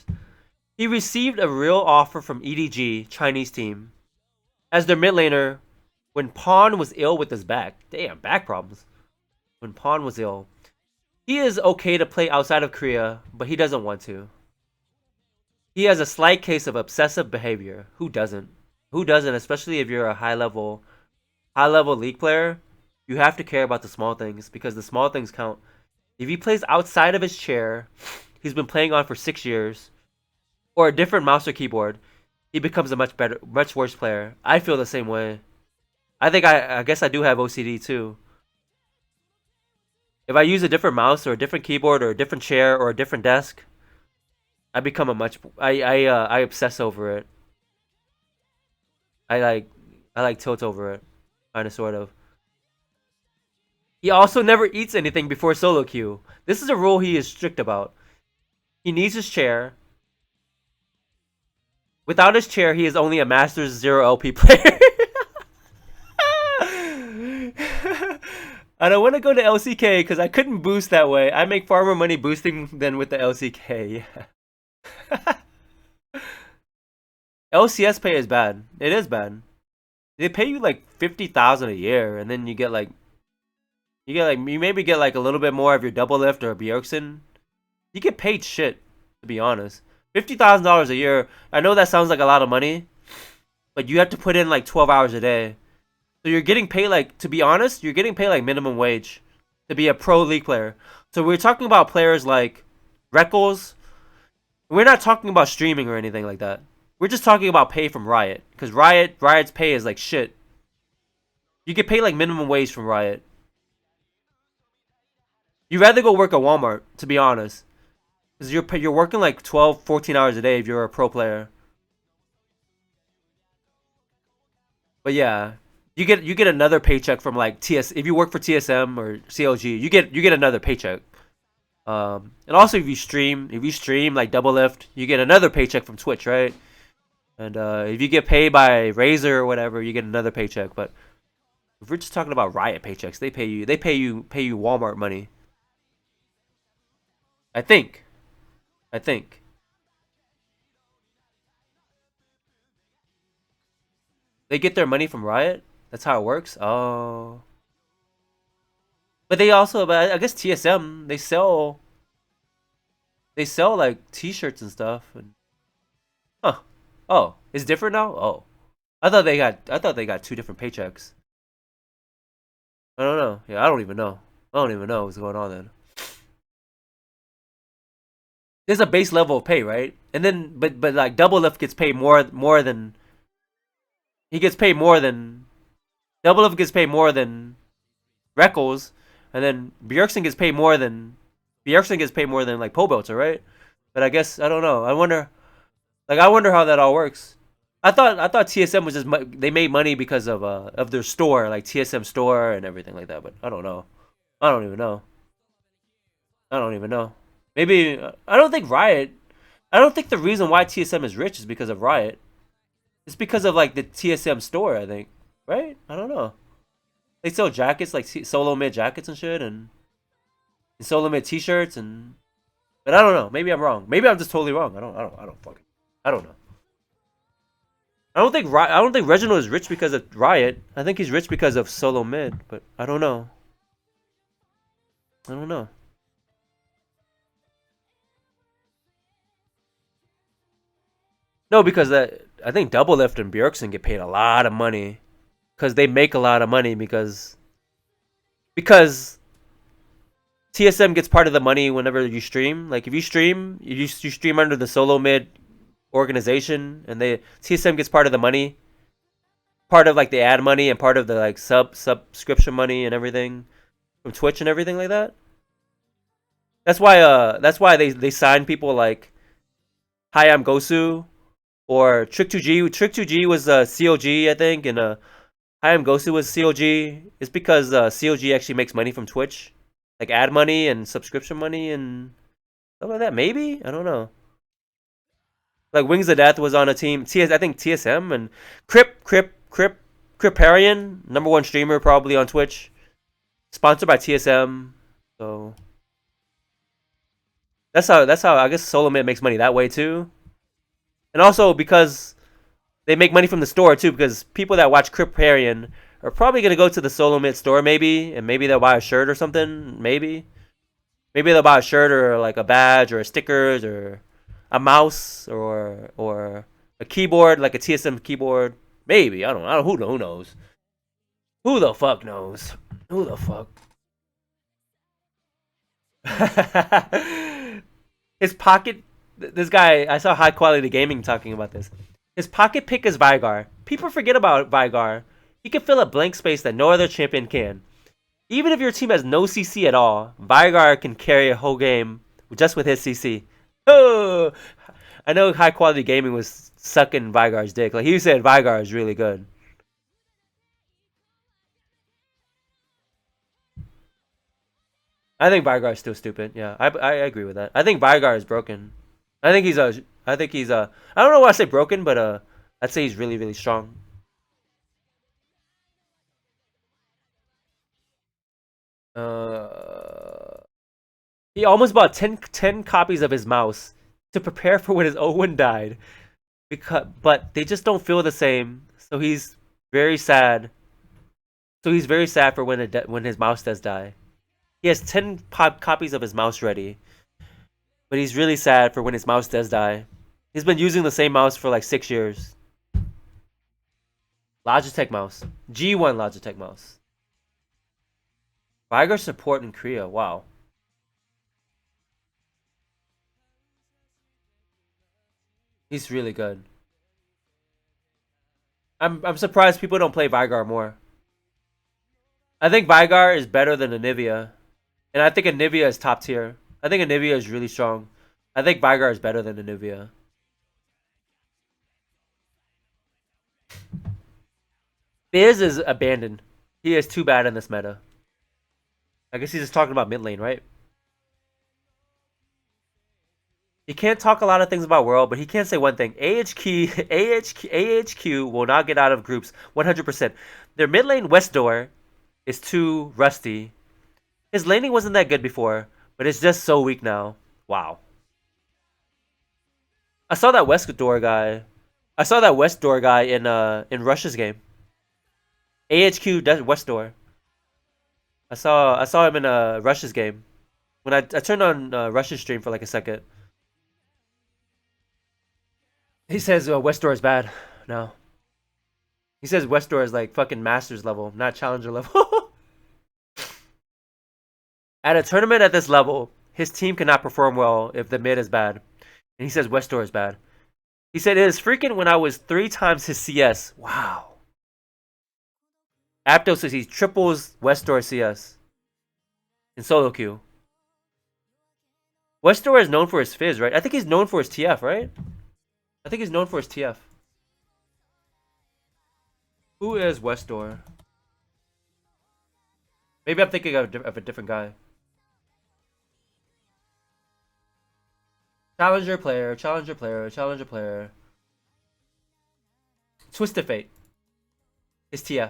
He received a real offer from EDG, Chinese team, as their mid laner when Pawn was ill with his back. Damn, back problems. When Pawn was ill. He is okay to play outside of Korea, but he doesn't want to. He has a slight case of obsessive behavior. Who doesn't? Who doesn't, especially if you're a high level league player? You have to care about the small things because the small things count. If he plays outside of his chair he's been playing on for 6 years, or a different mouse or keyboard, he becomes a much worse player. I feel the same way. I guess I do have OCD too. If I use a different mouse or a different keyboard or a different chair or a different desk, I become I obsess over it. I tilt over it, kind of sort of. He also never eats anything before solo queue. This is a rule he is strict about. He needs his chair. Without his chair, he is only a Masters 0 LP player. I don't want to go to LCK because I couldn't boost that way. I make far more money boosting than with the LCK. Yeah. LCS pay is bad. It is bad. They pay you like 50,000 a year, and then you maybe get like a little bit more of your double lift or Bjergsen. You get paid shit, to be honest. $50,000 a year. I know that sounds like a lot of money, but you have to put in like 12 hours a day. So you're getting paid like, to be honest, you're getting paid like minimum wage to be a pro league player. So we're talking about players like Reckles. We're not talking about streaming or anything like that. We're just talking about pay from Riot, because Riot's pay is like shit. You get paid like minimum wage from Riot. You'd rather go work at Walmart, to be honest. Because you're working like 12, 14 hours a day if you're a pro player. But yeah, you get another paycheck from like if you work for TSM or CLG, you get another paycheck. And also if you stream like Double Lift, you get another paycheck from Twitch, right? And if you get paid by Razer or whatever, you get another paycheck. But if we're just talking about Riot paychecks, they pay you Walmart money. I think. They get their money from Riot? That's how it works? Oh. But I guess TSM, they sell like t-shirts and stuff. And, huh. Oh, it's different now? Oh. I thought they got two different paychecks. I don't know. Yeah, I don't even know what's going on then. There's a base level of pay, right? And then, but like Double Lift gets paid more than. He gets paid more than. Double Lift gets paid more than Reckles, and then Bjergsen gets paid more than like Pobelter, right? But I guess I don't know. I wonder how that all works. I thought TSM was just they made money because of their store, like TSM store and everything like that. But I don't know. I don't even know. I don't even know. Maybe I don't think Riot. I don't think the reason why TSM is rich is because of Riot. It's because of like the TSM store. I think, right? I don't know. They sell jackets like solo mid jackets and shit, and solo mid t-shirts and. But I don't know. Maybe I'm wrong. Maybe I'm just totally wrong. I don't fucking. I don't know. I don't think Reginald is rich because of Riot. I think he's rich because of solo mid. But I don't know. I don't know. No, because I think Doublelift and Bjergsen get paid a lot of money because they make a lot of money because TSM gets part of the money whenever you stream. Like if you stream, you stream under the solo mid organization, and they TSM gets part of the money, part of like the ad money and part of the like subscription money and everything from Twitch and everything like that. That's why they sign people like Hi I'm Gosu or Trick2G. Trick2G was COG I think, and Hi I'm Gosu was COG. It's because COG actually makes money from Twitch, like ad money and subscription money and stuff like that. Maybe I don't know. Like Wings of Death was on a team. I think TSM and Criparian, number one streamer probably on Twitch, sponsored by TSM. So that's how I guess Solo Mid makes money that way too. And also because they make money from the store too, because people that watch Criparian are probably gonna go to the Solo Mid store maybe, and maybe they'll buy a shirt or something. Maybe they'll buy a shirt or like a badge or stickers or a mouse or a keyboard, like a TSM keyboard. Maybe I don't. Who knows? Who the fuck knows? Who the fuck? His pocket. This guy, I saw High Quality Gaming talking about this. His pocket pick is Vigar. People forget about Vigar. He can fill a blank space that no other champion can. Even if your team has no CC at all, Vigar can carry a whole game just with his CC. Oh, I know High Quality Gaming was sucking Vigar's dick. Like he said, Vigar is really good. I think Vigar is still stupid. Yeah, I agree with that. I think Vigar is broken. I think he's a. I think he's a. I don't know why I say broken, but I'd say he's really strong. Uh, he almost bought ten copies of his mouse to prepare for when his Owen died. But they just don't feel the same. So he's very sad. So he's very sad for when his mouse does die. He has 10 copies of his mouse ready, but he's really sad for when his mouse does die. He's been using the same mouse for like 6 years. Logitech mouse, G1 Logitech mouse. Vigar support in Korea. Wow, he's really good. I'm surprised people don't play Vigar more. I think Vigar is better than Anivia. And I think Anivia is top tier. I think Anivia is really strong. I think Vigar is better than Anivia. Biz is abandoned. He is too bad in this meta. I guess he's just talking about mid lane, right? He can't talk a lot of things about World, but he can say one thing. AHQ will not get out of groups 100%. Their mid lane West door is too rusty. His laning wasn't that good before, but it's just so weak now. Wow. I saw that West door guy. I saw that West door guy in Russia's game. AHQ West door. I saw him in Russia's game. When I turned on Russia's stream for like a second. He says West door is bad now. He says West door is like fucking masters level, not challenger level. At a tournament at this level, his team cannot perform well if the mid is bad. And he says West door is bad. He said it is freaking when I was 3 times his CS. Wow. APdo says he triples West door CS in solo queue. Westor is known for his fizz, right? I think he's known for his TF, right? I think he's known for his TF. Who is Westor? Maybe I'm thinking of a different guy. Challenger player, challenger player, challenger player. Twisted Fate. His TF.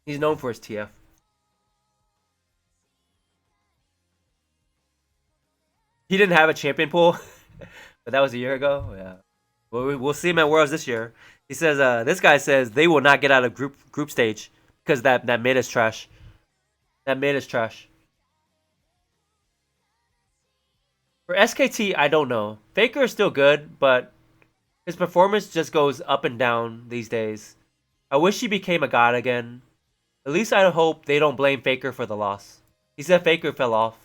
He's known for his TF. He didn't have a champion pool, but that was a year ago. Yeah. Well, we'll see him at Worlds this year. He says, this guy says they will not get out of group stage because that mid is trash. That mid is trash. For SKT, I don't know. Faker is still good, but his performance just goes up and down these days. I wish he became a god again. At least I hope they don't blame Faker for the loss. He said Faker fell off.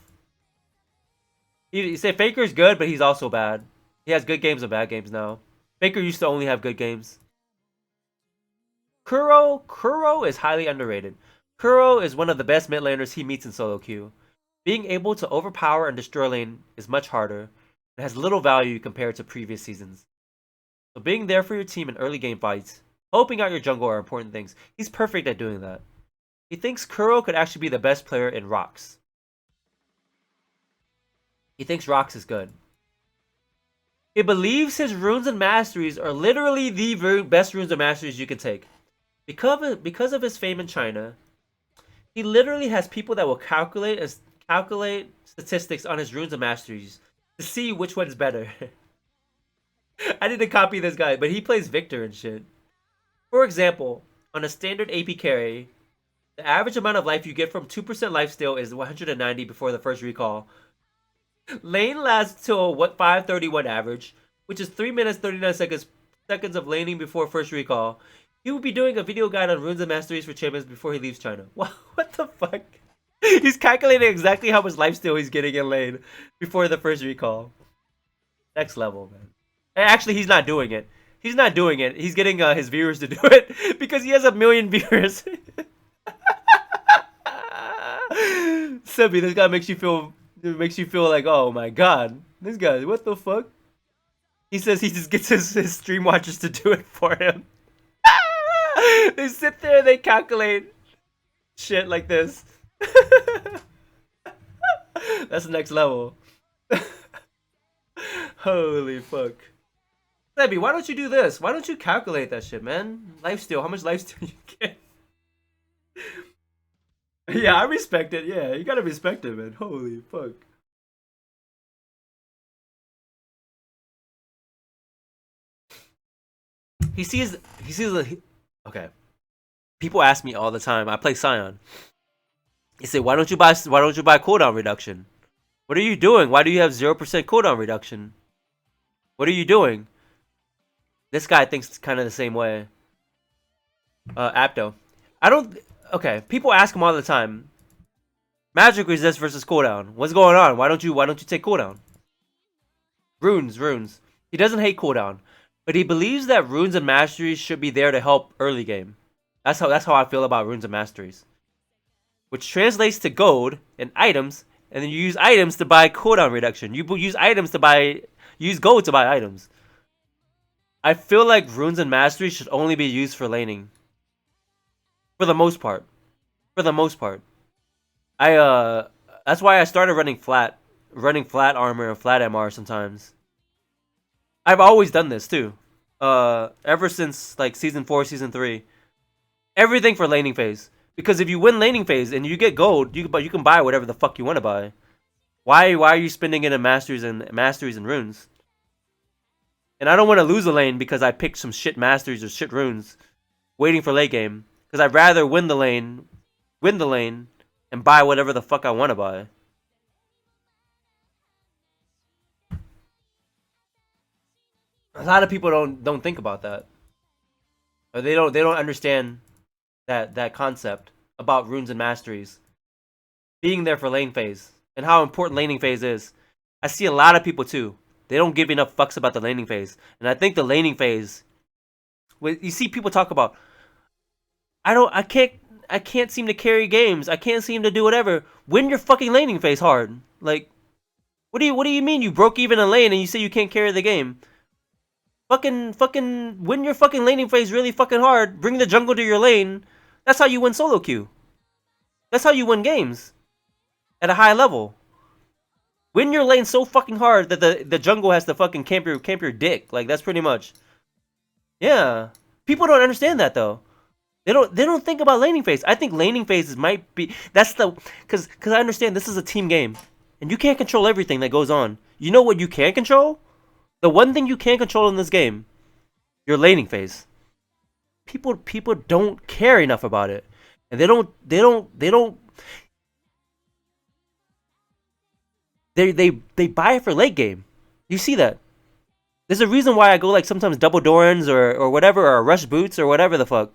He said Faker's good, but he's also bad. He has good games and bad games now. Faker used to only have good games. Kuro is highly underrated. Kuro is one of the best mid laners he meets in solo queue. Being able to overpower and destroy lane is much harder and has little value compared to previous seasons. So being there for your team in early game fights, helping out your jungle are important things. He's perfect at doing that. He thinks Kuro could actually be the best player in Rocks. He thinks Rocks is good. He believes his runes and masteries are literally the best runes and masteries you can take. Because of his fame in China, he literally has people that will calculate statistics on his runes and masteries to see which one's better. I need to copy this guy, but he plays Victor and shit. For example, on a standard AP carry, the average amount of life you get from 2% lifesteal is 190 before the first recall. Lane lasts till 531 average, which is 3 minutes 39 seconds of laning before first recall. He will be doing a video guide on runes and masteries for champions before he leaves China. What the fuck? He's calculating exactly how much lifesteal he's getting in lane before the first recall. Next level, man. Actually, he's not doing it. He's not doing it. He's getting his viewers to do it because he has 1 million viewers. Sebi, this guy makes you feel like, oh my god, this guy, what the fuck? He says he just gets his stream watchers to do it for him. They sit there, they calculate shit like this. That's the next level. Holy fuck. Sebi, why don't you do this? Why don't you calculate that shit, man? Lifesteal, how much lifesteal you get? Yeah, I respect it. Yeah, you gotta respect it, man. Holy fuck. He sees okay. People ask me all the time. I play Scion. They say, why don't you buy cooldown reduction? What are you doing? Why do you have 0% cooldown reduction? What are you doing? This guy thinks kind of the same way. APdo. I don't. Okay, people ask him all the time. Magic resist versus cooldown. What's going on? Why don't you take cooldown? Runes. He doesn't hate cooldown, but he believes that runes and masteries should be there to help early game. That's how I feel about runes and masteries. Which translates to gold and items, and then you use items to buy cooldown reduction. You use gold to buy items. I feel like runes and masteries should only be used for laning. For the most part. That's why I started running flat armor and flat MR sometimes. I've always done this too. Ever since like season 4, season 3. Everything for laning phase. Because if you win laning phase and you get gold, you can buy whatever the fuck you want to buy. Why are you spending it in masteries and runes? And I don't want to lose a lane because I picked some shit masteries or shit runes waiting for late game. Because I'd rather win the lane, and buy whatever the fuck I want to buy. A lot of people don't think about that. Or they don't understand that concept about runes and masteries. Being there for lane phase. And how important laning phase is. I see a lot of people too. They don't give enough fucks about the laning phase. And I think the laning phase, you see people talk about, I can't seem to carry games. I can't seem to do whatever. Win your fucking laning phase hard. Like, what do you mean you broke even a lane and you say you can't carry the game? Fucking win your fucking laning phase really fucking hard. Bring the jungle to your lane. That's how you win solo queue. That's how you win games at a high level. Win your lane so fucking hard that the jungle has to fucking camp your dick. Like, that's pretty much. Yeah. People don't understand that though. They don't think about laning phase. I think laning phases might be that's the cause I understand this is a team game. And you can't control everything that goes on. You know what you can control? The one thing you can control in this game, your laning phase. People don't care enough about it. And they buy it for late game. You see that? There's a reason why I go like sometimes double Dorans or whatever or rush boots or whatever the fuck.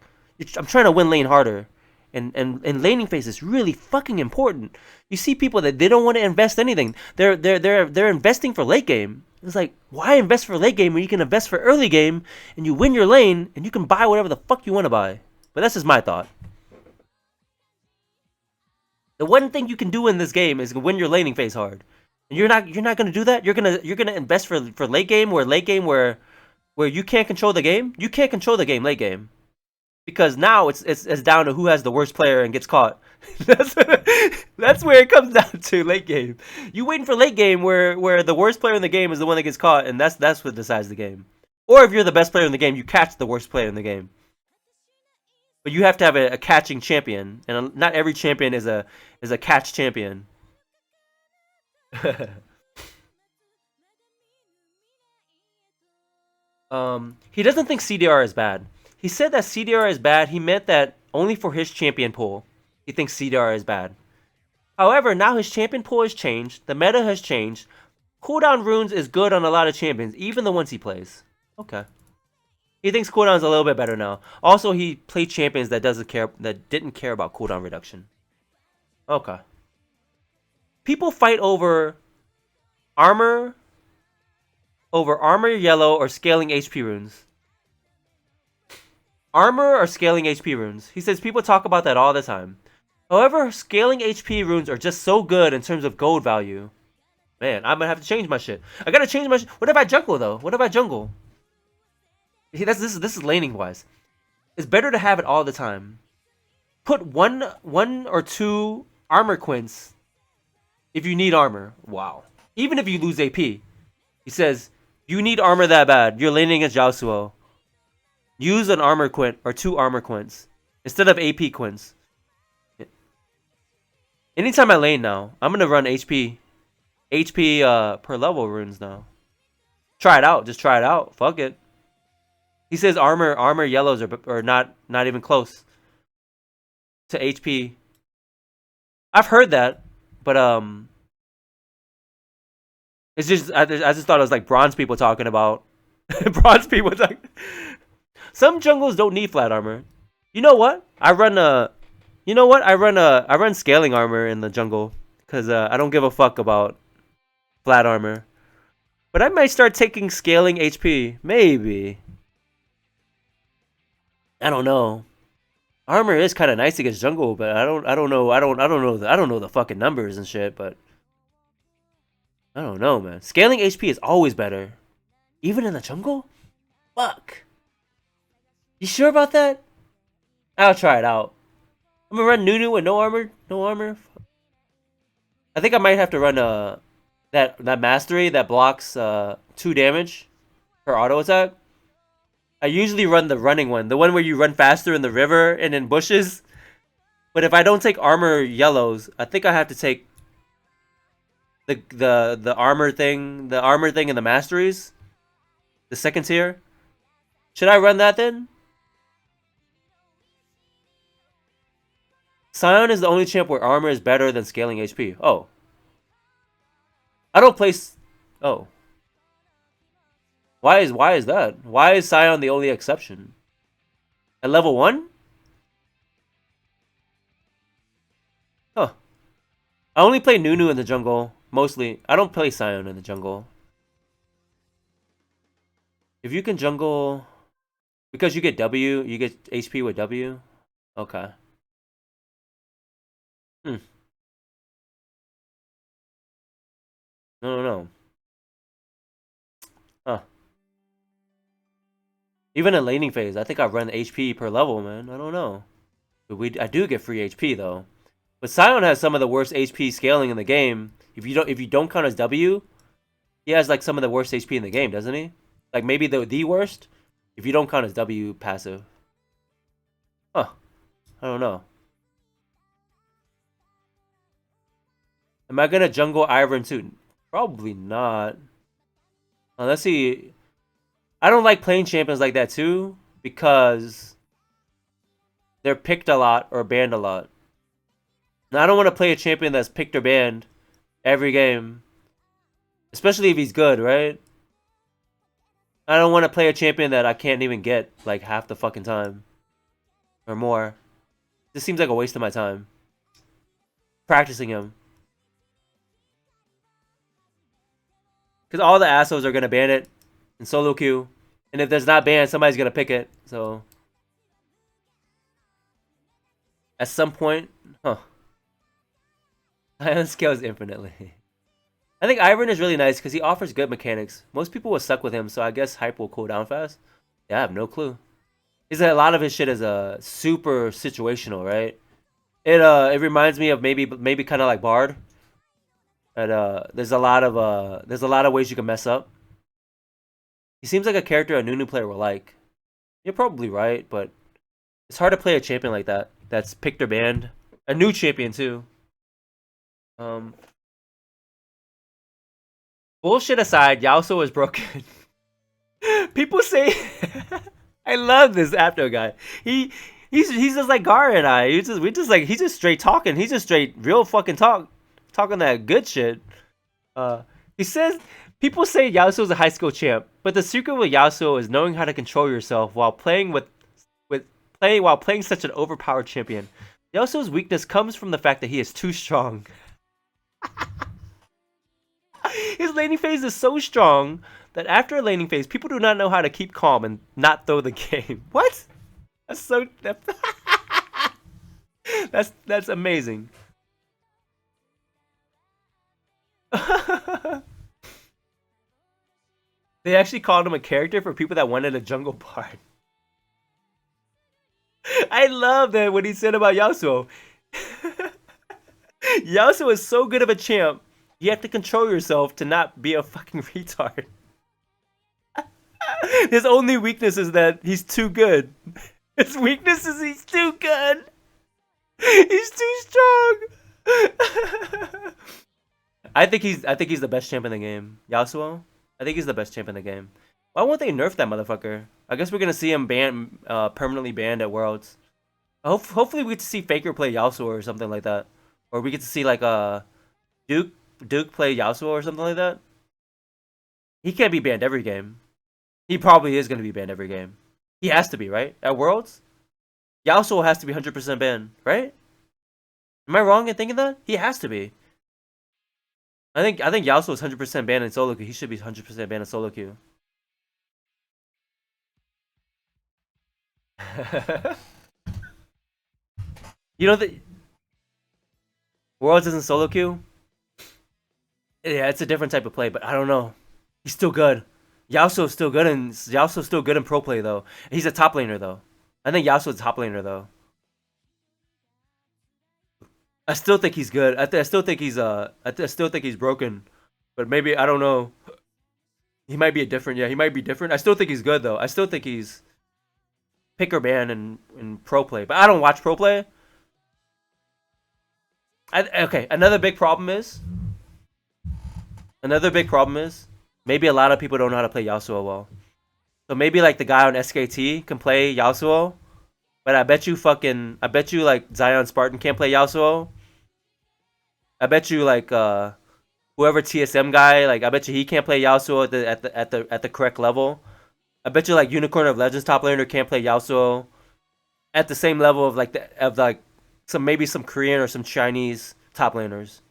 I'm trying to win lane harder. And laning phase is really fucking important. You see people that they don't want to invest anything. They're investing for late game. It's like, why invest for late game when you can invest for early game and you win your lane and you can buy whatever the fuck you want to buy. But that's just my thought. The one thing you can do in this game is win your laning phase hard. And you're not gonna do that. You're gonna invest for late game where you can't control the game. You can't control the game late game. Because now it's down to who has the worst player and gets caught. That's where it comes down to late game. You waiting for late game where the worst player in the game is the one that gets caught, and that's what decides the game. Or if you're the best player in the game, you catch the worst player in the game. But you have to have a catching champion, and not every champion is a catch champion. He doesn't think CDR is bad. He said that CDR is bad. He meant that only for his champion pool. He thinks CDR is bad. However, now his champion pool has changed. The meta has changed. Cooldown runes is good on a lot of champions, even the ones he plays. Okay. He thinks cooldown is a little bit better now. Also, he played champions that didn't care about cooldown reduction. Okay. People fight over armor yellow or scaling HP runes. Armor or scaling HP runes. He says people talk about that all the time. However, scaling HP runes are just so good in terms of gold value. Man, I'm gonna have to change my shit. I gotta change my shit. What if I jungle though? What if I jungle? See, this is laning wise. It's better to have it all the time. Put one or two armor quints if you need armor. Wow. Even if you lose AP. He says, you need armor that bad. You're laning against Yasuo. Use an armor quint or two armor quints instead of AP quints. Anytime I lane now, I'm gonna run HP per level runes now. Try it out. Just try it out. Fuck it. He says armor yellows are not even close to HP. I've heard that, but it's just I just thought it was like bronze people talking about bronze people talking. Some jungles don't need flat armor. You know what? I run scaling armor in the jungle because I don't give a fuck about flat armor. But I might start taking scaling HP. Maybe. I don't know. Armor is kind of nice against jungle, but I don't know the fucking numbers and shit, but I don't know, man. Scaling HP is always better. Even in the jungle? Fuck. You sure about that? I'll try it out. I'm gonna run Nunu with no armor. No armor. I think I might have to run that mastery that blocks 2 damage per auto attack. I usually run the running one, the one where you run faster in the river and in bushes. But if I don't take armor yellows, I think I have to take the armor thing, and the masteries, the second tier. Should I run that then? Sion is the only champ where armor is better than scaling HP. Oh. I don't place. Oh. Why is that? Why is Sion the only exception? At level 1? Huh. I only play Nunu in the jungle. Mostly. I don't play Sion in the jungle. If you can jungle... Because you get W, you get HP with W. Okay. Hmm. No, no, no. Huh. Even in laning phase, I think I run HP per level, man. I don't know. But I do get free HP though. But Sion has some of the worst HP scaling in the game. If you don't count his W, he has like some of the worst HP in the game, doesn't he? Like maybe the worst. If you don't count his W passive. Huh. I don't know. Am I gonna jungle Iron too? Probably not. Unless he. I don't like playing champions like that too because they're picked a lot or banned a lot. Now, I don't want to play a champion that's picked or banned every game, especially if he's good, right? I don't want to play a champion that I can't even get like half the fucking time or more. This seems like a waste of my time practicing him because all the assholes are gonna ban it in solo queue, and if there's not banned, somebody's gonna pick it. So at some point, huh? I unscales infinitely. I think Iron is really nice because he offers good mechanics. Most people will suck with him, so I guess hype will cool down fast. Yeah, I have no clue. Is that a lot of his shit is super situational, right? It reminds me of maybe kind of like Bard. But there's a lot of ways you can mess up. He seems like a character a new player will like. You're probably right, but it's hard to play a champion like that. That's picked or banned. A new champion too. Um, bullshit aside, Yasuo is broken. People say I love this APdo guy. He's just like Gar and I. He's just straight talking. He's just straight real fucking talking that good shit. Uh, he says people say Yasuo is a high school champ, but the secret with Yasuo is knowing how to control yourself while playing such an overpowered champion. Yasuo's weakness comes from the fact that he is too strong. His laning phase is so strong that after a laning phase, people do not know how to keep calm and not throw the game. What? That's so. That's amazing. They actually called him a character for people that wanted a jungle part. I love that what he said about Yasuo. Yasuo is so good of a champ. You have to control yourself to not be a fucking retard. His only weakness is that he's too good. His weakness is he's too good. He's too strong. I think he's the best champ in the game. Yasuo? I think he's the best champ in the game. Why won't they nerf that motherfucker? I guess we're gonna see him permanently banned at Worlds. Hopefully we get to see Faker play Yasuo or something like that. Or we get to see like Duke play Yasuo or something like that. He can't be banned every game. He probably is gonna be banned every game. He has to be, right? At Worlds? Yasuo has to be 100% banned, right? Am I wrong in thinking that? He has to be. I think Yasuo is 100% banned in solo queue. He should be 100% banned in solo queue. You know the Worlds isn't solo queue? Yeah, it's a different type of play, but I don't know. He's still good. Yasuo's still good in pro play though. He's a top laner though. I think Yasuo's a top laner though. I still think he's good. I still think he's broken. But maybe I don't know. He might be a different. Yeah, he might be different. I still think he's good though. I still think he's pick or ban in pro play. But I don't watch pro play. Okay, another big problem is maybe a lot of people don't know how to play Yasuo well. So maybe like the guy on SKT can play Yasuo, but I bet you like Zion Spartan can't play Yasuo. I bet you like whoever TSM guy, like I bet you he can't play Yasuo at the correct level. I bet you like Unicorn of Legends top laner can't play Yasuo at the same level of like some Korean or some Chinese top laners.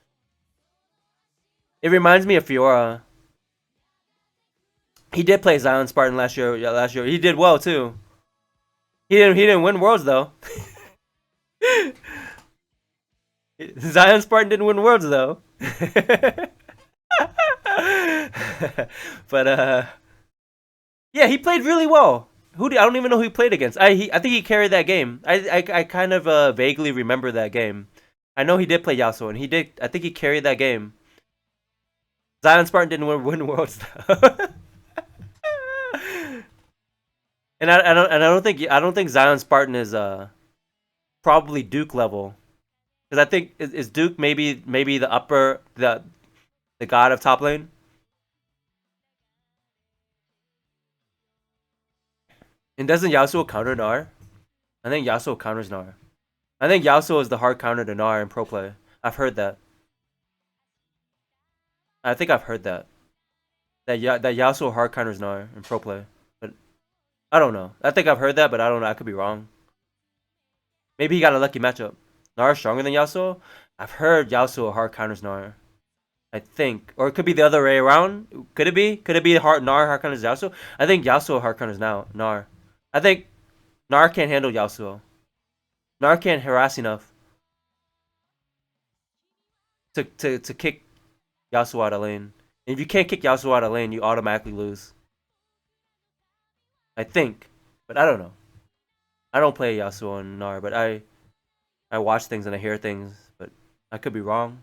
It reminds me of Fiora. He did play Zion Spartan last year. Yeah, last year he did well too. He didn't win worlds though. Zion Spartan didn't win Worlds though. But yeah, he played really well. I don't even know who he played against. I think he carried that game. I kind of vaguely remember that game. I know he did play Yasuo, and he did. I think he carried that game. Zion Spartan didn't win Worlds though. And I don't think Zion Spartan is probably Duke level, because I think is Duke maybe the god of top lane. And doesn't Yasuo counter Gnar? I think Yasuo counters Gnar. I think Yasuo is the hard counter to Gnar in pro play. I've heard that. I think I've heard that. That Yasuo hard counters Gnar in pro play. But I don't know. I think I've heard that, but I don't know. I could be wrong. Maybe he got a lucky matchup. Gnar is stronger than Yasuo? I've heard Yasuo hard counters Gnar. I think. Or it could be the other way around. Could it be? Could it be Gnar hard counters Yasuo? I think Yasuo hard counters now. Gnar. I think Gnar can't handle Yasuo. Gnar can't harass enough to kick Yasuo out of lane. And if you can't kick Yasuo out of lane, you automatically lose. I think. But I don't know. I don't play Yasuo and Gnar, but I watch things and I hear things, but I could be wrong.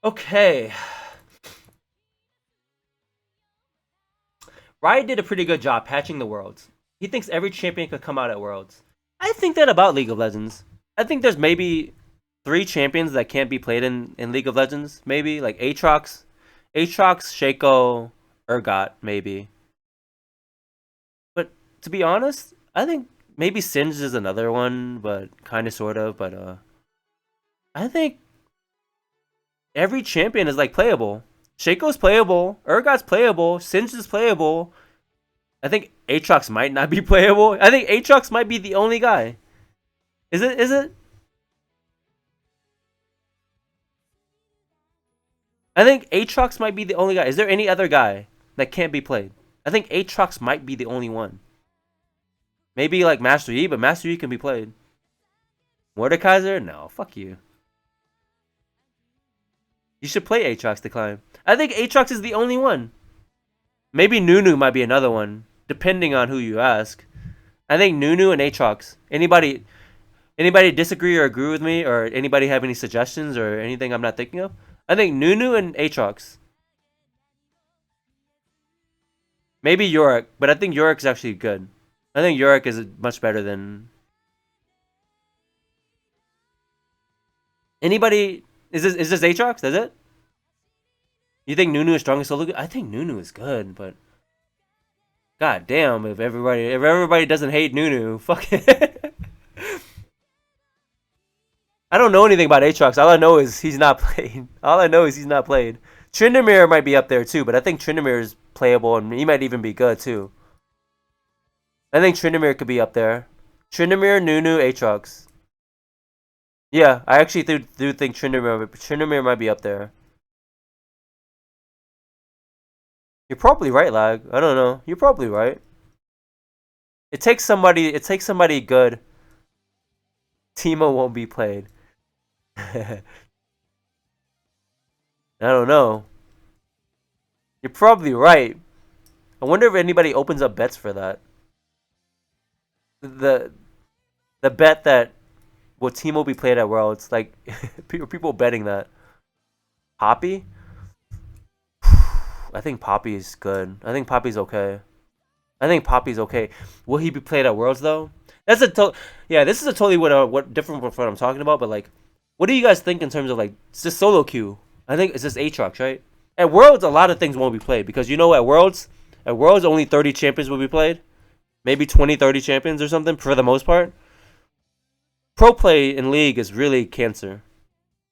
Okay. Riot did a pretty good job patching the worlds. He thinks every champion could come out at Worlds. I think that about League of Legends. I think there's maybe 3 champions that can't be played in League of Legends. Maybe like Aatrox, Shaco, Urgot, maybe. But to be honest, I think maybe Singed is another one, but kind of, sort of. But I think every champion is like playable. Shaco's playable, Urgot's playable, Singed is playable. I think Aatrox might not be playable. I think Aatrox might be the only guy. Is it? I think Aatrox might be the only guy. Is there any other guy that can't be played? I think Aatrox might be the only one. Maybe like Master Yi, but Master Yi can be played. Mordekaiser? No, fuck you. You should play Aatrox to climb. I think Aatrox is the only one. Maybe Nunu might be another one, depending on who you ask. I think Nunu and Aatrox. Anybody disagree or agree with me, or anybody have any suggestions or anything I'm not thinking of? I think Nunu and Aatrox. Maybe Yorick, but I think Yorik's actually good. I think Yorick is much better than anybody. Is this Aatrox? Is it? You think Nunu is strongest solo? I think Nunu is good, but god damn, if everybody doesn't hate Nunu, fuck it. I don't know anything about Aatrox. All I know is he's not played. Tryndamere might be up there too, but I think Tryndamere is playable and he might even be good too. I think Tryndamere could be up there. Tryndamere, Nunu, Aatrox. Yeah, I actually do think Tryndamere might be up there. You're probably right, Lag. I don't know. You're probably right. It takes somebody good. Teemo won't be played. I don't know. You're probably right. I wonder if anybody opens up bets for that. The bet that will Teemo be played at Worlds, like people betting that. Poppy? I think Poppy is good. I think Poppy's okay. Will he be played at Worlds though? This is a totally what different from what I'm talking about. But like, what do you guys think in terms of like just solo queue? I think it's just Aatrox, right? At Worlds, a lot of things won't be played because at Worlds only 30 champions will be played, maybe 20, 30 champions or something for the most part. Pro play in League is really cancer,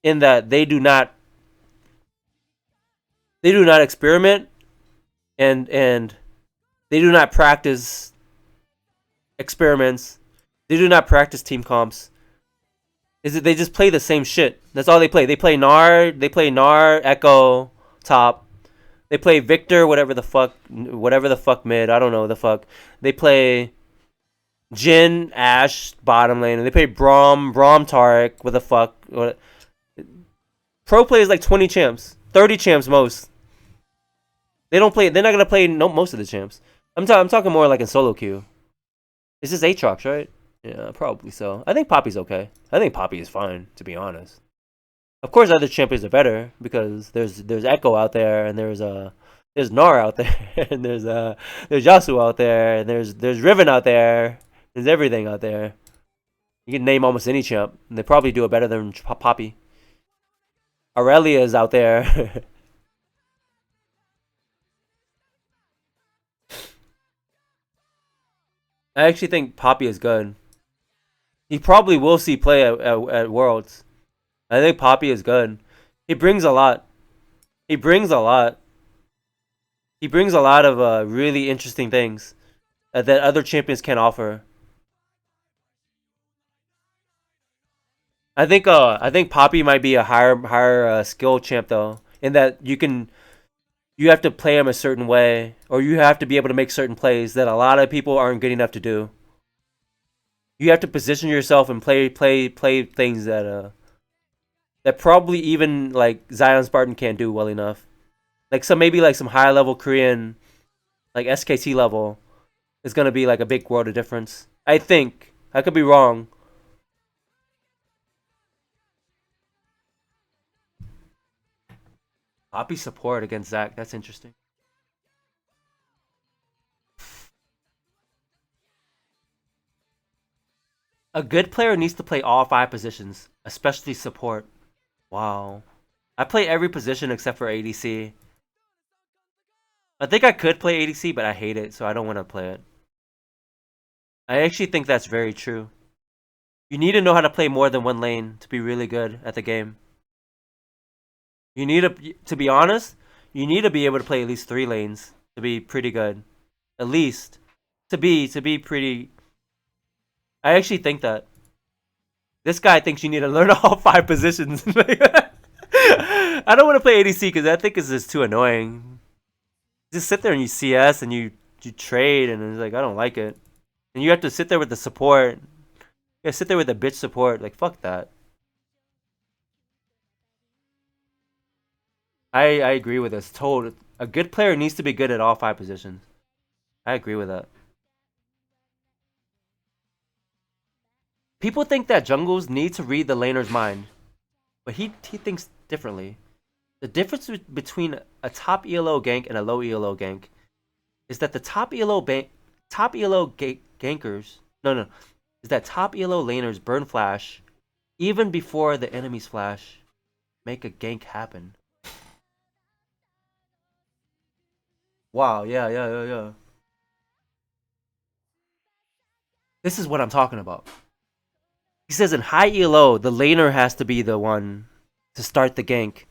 in that they do not experiment and they do not practice experiments. They do not practice team comps. They just play the same shit. That's all they play. They play Gnar, Echo, top. They play Victor, whatever the fuck mid. I don't know the fuck. They play Jin, Ash, bottom lane, and they play Braum, Tarek. What the fuck? What? Pro play is like 20 champs, 30 champs most. They don't play. They're not gonna play no most of the champs. I'm talking more like in solo queue. This is Aatrox, right? Yeah, probably so. I think Poppy's okay. I think Poppy is fine, to be honest. Of course, other champions are better because there's Echo out there, and there's Gnar out there, and there's Yasuo out there, and there's Riven out there. There's everything out there. You can name almost any champ, and they probably do it better than Poppy. Aurelia is out there. I actually think Poppy is good. He probably will see play at Worlds. I think Poppy is good. He brings a lot. He brings a lot. He brings a lot of really interesting things that other champions can't offer. I think Poppy might be a higher skill champ though, in that you have to play him a certain way, or you have to be able to make certain plays that a lot of people aren't good enough to do. You have to position yourself and play things that probably even like Zion Spartan can't do well enough. Like maybe like some high level Korean, like SKT level, is gonna be like a big world of difference. I think I could be wrong. Poppy support against Zach. That's interesting. A good player needs to play all five positions, especially support. Wow. I play every position except for ADC. I think I could play ADC, but I hate it, so I don't want to play it. I actually think that's very true. You need to know how to play more than one lane to be really good at the game. You need to be honest, you need to be able to play at least 3 lanes to be pretty good. At least to be pretty. I actually think that this guy thinks you need to learn all five positions. I don't want to play ADC because I think it's just too annoying. Just sit there and you CS and you trade and it's like I don't like it. And you have to sit there with the support. Yeah, sit there with the bitch support. Like fuck that. I agree with this. Told a good player needs to be good at all five positions. I agree with that. People think that jungles need to read the laner's mind, but he thinks differently. The difference between a top ELO gank and a low ELO gank is that the top ELO gankers no is that top ELO laners burn flash even before the enemy's flash make a gank happen. Wow, yeah. This is what I'm talking about. He says in high ELO, the laner has to be the one to start the gank.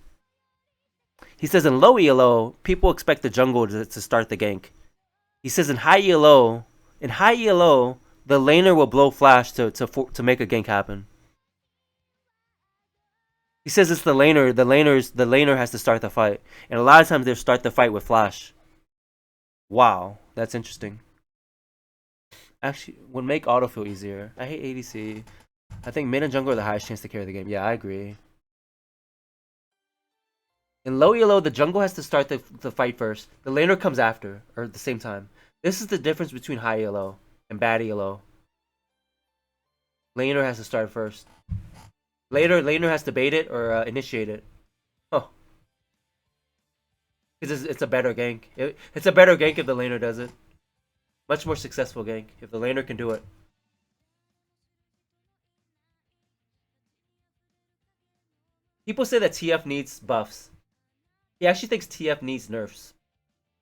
He says in low ELO, people expect the jungle to start the gank. He says in high ELO, the laner will blow flash to make a gank happen. He says it's the laner has to start the fight, and a lot of times they start the fight with flash. Wow, that's interesting. Actually, would make autofill easier. I hate ADC. I think mid and jungle are the highest chance to carry the game. Yeah, I agree. In low elo, the jungle has to start the fight first. The laner comes after, or at the same time. This is the difference between high elo and bad elo. Laner has to start first. Laner has to bait it or initiate it. Oh, because it's a better gank. It's a better gank if the laner does it. Much more successful gank if the laner can do it. People say that TF needs buffs. He actually thinks TF needs nerfs.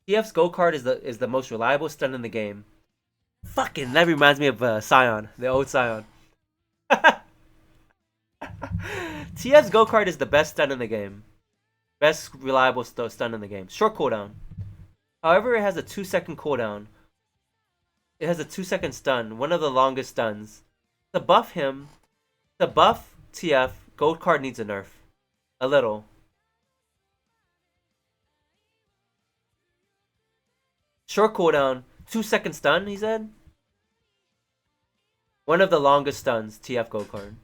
TF's go card is the most reliable stun in the game. Fucking, that reminds me of Scion, the old Scion. TF's go card is the best stun in the game. Best reliable stun in the game. Short cooldown. However, it has a 2-second cooldown. It has a 2-second stun, one of the longest stuns. To buff him, to buff TF, gold card needs a nerf. A little. Short cooldown, 2-second stun, he said? One of the longest stuns, TF Gold card.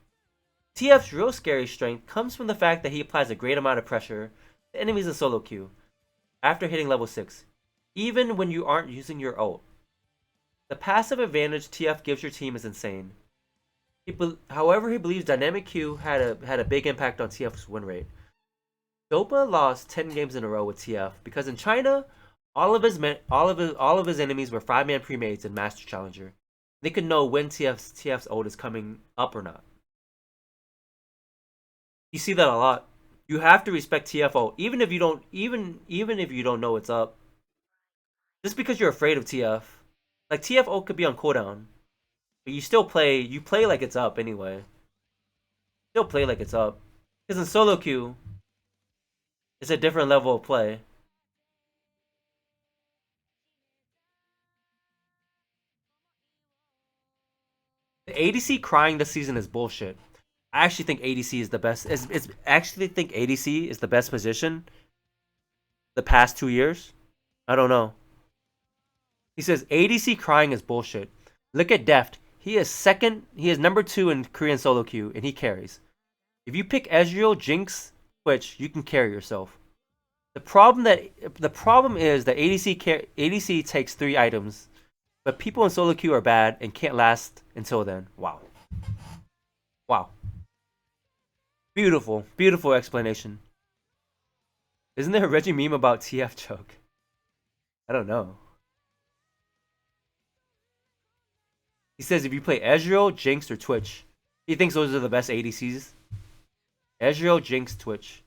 TF's real scary strength comes from the fact that he applies a great amount of pressure to enemies in solo queue after hitting level 6, even when you aren't using your ult. The passive advantage TF gives your team is insane. However, he believes dynamic Q had a big impact on TF's win rate. Dopa lost 10 games in a row with TF because in China, all of his enemies were 5-man pre-mates and Master Challenger. They could know when TF's ult is coming up or not. You see that a lot. You have to respect TF ult, even if you don't know it's up. Just because you're afraid of TF, like TF ult could be on cooldown, but you play like it's up anyway. Still play like it's up, because in solo queue, it's a different level of play. The ADC crying this season is bullshit. I actually think ADC is the best. It's actually think ADC is the best position the past 2 years. I don't know. He says ADC crying is bullshit. Look at Deft. He is second. He is number 2 in Korean solo queue, and he carries. If you pick Ezreal, Jinx, Twitch, you can carry yourself. The problem is that ADC takes 3 items, but people in solo queue are bad and can't last until then. Wow. Wow. Beautiful, beautiful explanation. Isn't there a Reggie meme about TF choke? I don't know. He says if you play Ezreal, Jinx, or Twitch, he thinks those are the best ADCs. Ezreal, Jinx, Twitch.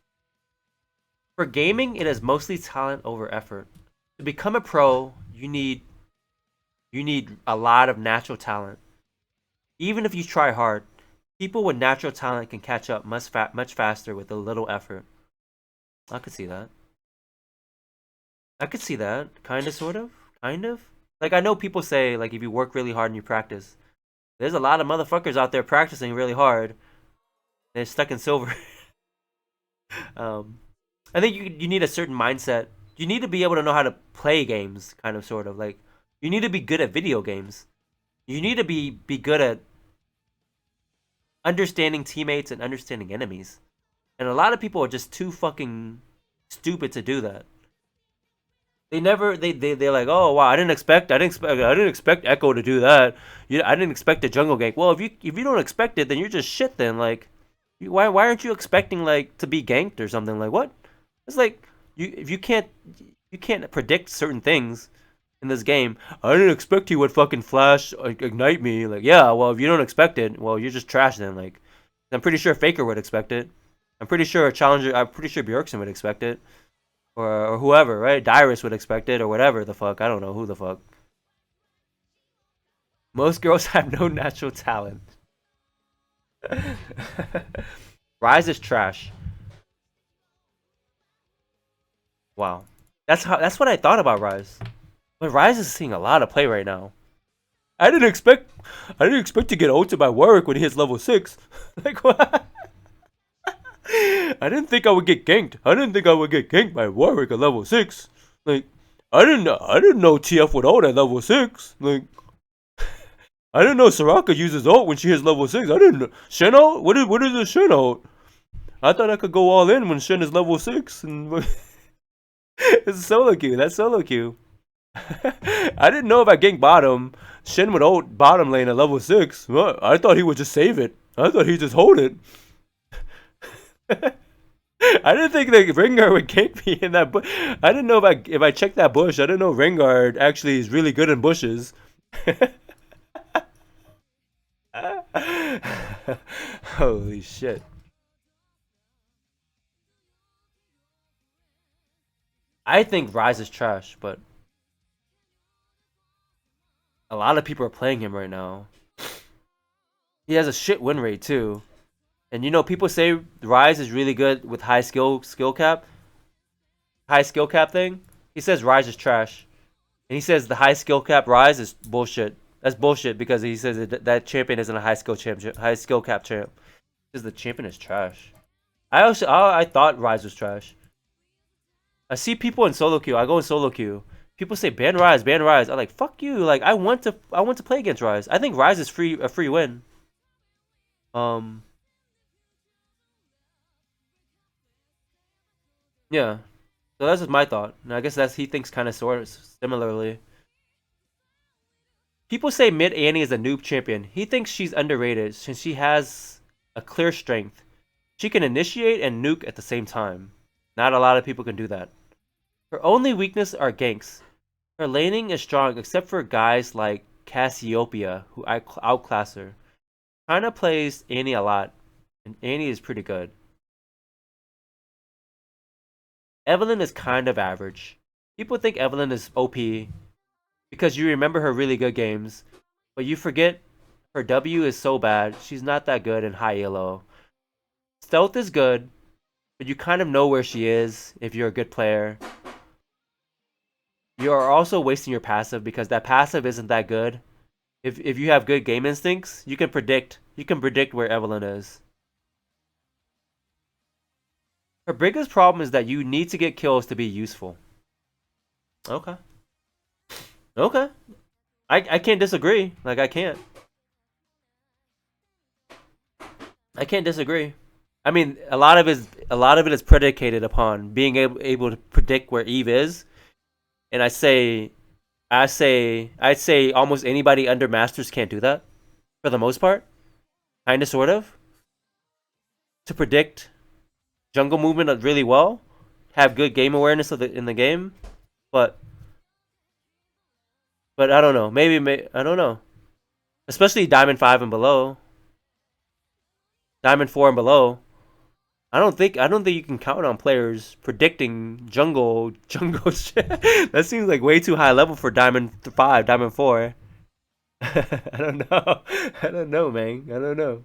For gaming, it is mostly talent over effort. To become a pro, you need a lot of natural talent. Even if you try hard, people with natural talent can catch up much faster with a little effort. I could see that. I could see that. Kind of, sort of. Kind of. Like, I know people say, like, if you work really hard and you practice. There's a lot of motherfuckers out there practicing really hard. They're stuck in silver. I think you need a certain mindset. You need to be able to know how to play games, kind of, sort of. Like, you need to be good at video games. You need to be good at understanding teammates and understanding enemies. And a lot of people are just too fucking stupid to do that. They're like, oh wow, I didn't expect Echo to do that. I didn't expect a jungle gank. Well, if you don't expect it, then you're just shit. Then like, why aren't you expecting like to be ganked or something? Like what? It's like you can't predict certain things in this game. I didn't expect he would fucking flash ignite me. Like yeah, well if you don't expect it, well you're just trash then. Like I'm pretty sure Faker would expect it. I'm pretty sure a challenger. I'm pretty sure Bjergsen would expect it. Or whoever, right? Dyrus would expect it, or whatever the fuck. I don't know who the fuck. Most girls have no natural talent. Rise is trash. Wow, that's what I thought about Rise. But Rise is seeing a lot of play right now. I didn't expect to get ulted by Warwick when he hits level 6. Like what? I didn't think I would get ganked. I didn't think I would get ganked by Warwick at level 6. Like, I didn't know TF would ult at level 6. Like, I didn't know Soraka uses ult when she hits level 6. I didn't know. Shen ult? What is a Shen ult? I thought I could go all in when Shen is level 6. And it's solo queue. That's solo queue. I didn't know if I ganked bottom, Shen would ult bottom lane at level 6. I thought he would just save it. I thought he'd just hold it. I didn't think that Rengar would gank me in that bush. I didn't know if I checked that bush. I didn't know Rengar actually is really good in bushes. Holy shit. I think Rise is trash, but a lot of people are playing him right now. He has a shit win rate too. And you know, people say Rise is really good with high skill cap. High skill cap thing. He says Rise is trash. And he says the high skill cap Rise is bullshit. That's bullshit because he says that champion isn't a high skill cap champ. He says the champion is trash. I thought Rise was trash. I see people in solo queue. I go in solo queue. People say ban Rise, ban Rise. I'm like, fuck you. Like I want to play against Rise. I think Rise is a free win. Um yeah. So that's just my thought. And I guess that's he thinks kind of sort of similarly. People say Mid Annie is a noob champion. He thinks she's underrated since she has a clear strength. She can initiate and nuke at the same time. Not a lot of people can do that. Her only weakness are ganks. Her laning is strong except for guys like Cassiopeia, who outclass her. Kinda plays Annie a lot, and Annie is pretty good. Evelyn is kind of average. People think Evelyn is OP because you remember her really good games, but you forget her W is so bad. She's not that good in high elo. Stealth is good, but you kind of know where she is if you're a good player. You are also wasting your passive because that passive isn't that good. If you have good game instincts, you can predict where Evelyn is. Her biggest problem is that you need to get kills to be useful. Okay. Okay. I can't disagree. Like I can't. I can't disagree. I mean, a lot of it is predicated upon being able to predict where Eve is, and I'd say almost anybody under Masters can't do that for the most part. Kind of, sort of, to predict jungle movement really well, have good game awareness in the game, but I don't know. Maybe I don't know. Especially Diamond 5 and below, Diamond 4 and below. I don't think you can count on players predicting jungle shit. That seems like way too high level for Diamond 5, Diamond 4. I don't know. I don't know, man. I don't know.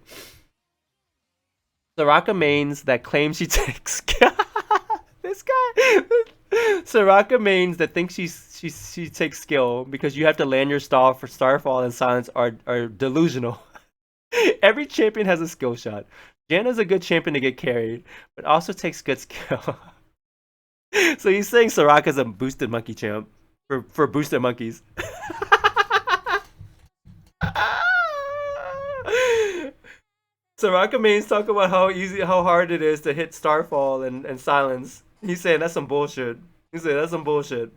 Soraka mains that claim she takes this guy. Soraka mains that think she takes skill because you have to land your stall for Starfall and Silence are delusional. Every champion has a skill shot. Janna's a good champion to get carried, but also takes good skill. So he's saying Soraka's a boosted monkey champ for boosted monkeys. Soraka mains talk about how hard it is to hit Starfall and Silence. He's saying that's some bullshit. He's saying that's some bullshit.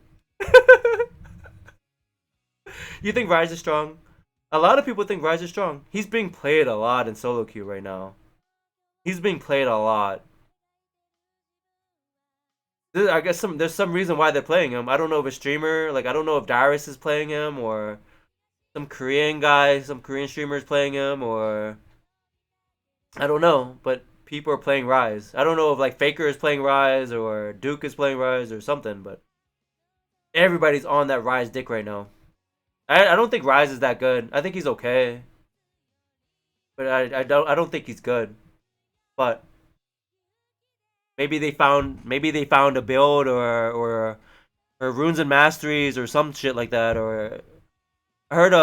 You think Rise is strong? A lot of people think Rise is strong. He's being played a lot in solo queue right now. He's being played a lot. I guess there's some reason why they're playing him. I don't know if a streamer, like I don't know if Darius is playing him or some Korean guy, some Korean streamer is playing him, or I don't know, but people are playing Rise. I don't know if like Faker is playing Rise or Duke is playing Rise or something, but everybody's on that Rise dick right now. I don't think Rise is that good. I think he's okay, but I don't think he's good. But maybe they found a build or runes and masteries or some shit like that. Or I heard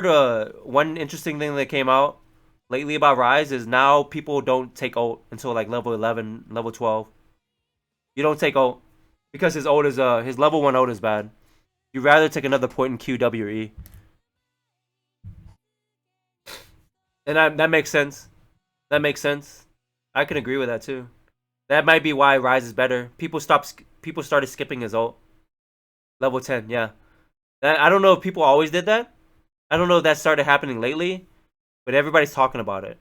a one interesting thing that came out lately about Rise is now people don't take ult until like level 11, level 12. You don't take ult because his level 1 ult is bad. You'd rather take another point in QWE. And that makes sense. That makes sense. I can agree with that too. That might be why Rise is better. People started skipping his ult. Level 10, yeah. I don't know if people always did that. I don't know if that started happening lately, but everybody's talking about it.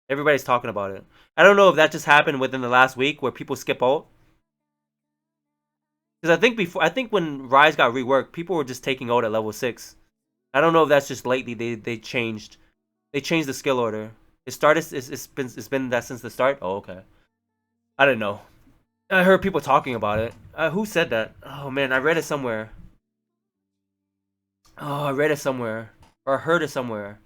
Everybody's talking about it. I don't know if that just happened within the last week where people skip ult. Because I think when Rise got reworked, people were just taking ult at level 6. I don't know if that's just lately they changed. They changed the skill order. It's been that since the start. Oh, okay. I didn't know. I heard people talking about it. Who said that? Oh man, I read it somewhere. Oh, I read it somewhere or I heard it somewhere.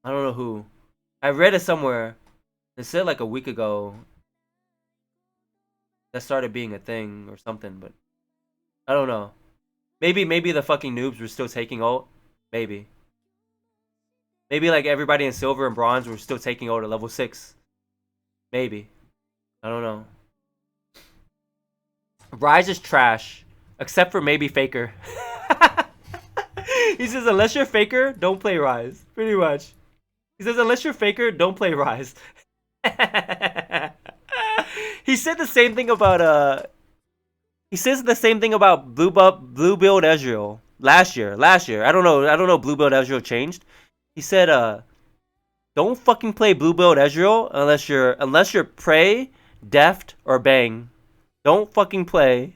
I don't know who. I read it somewhere. It said like a week ago that started being a thing or something, but I don't know. Maybe the fucking noobs were still taking ult. Maybe. Maybe like everybody in silver and bronze were still taking ult at level 6. Maybe. I don't know. Rise is trash, except for maybe Faker. He says unless you're Faker, don't play Rise. Pretty much. He says unless you're Faker, don't play Rise. He said the same thing about He says the same thing about Blue Build Ezreal last year. I don't know. Blue Build Ezreal changed. He said don't fucking play Blue Build Ezreal unless you're Prey, Deft, or Bang. Don't fucking play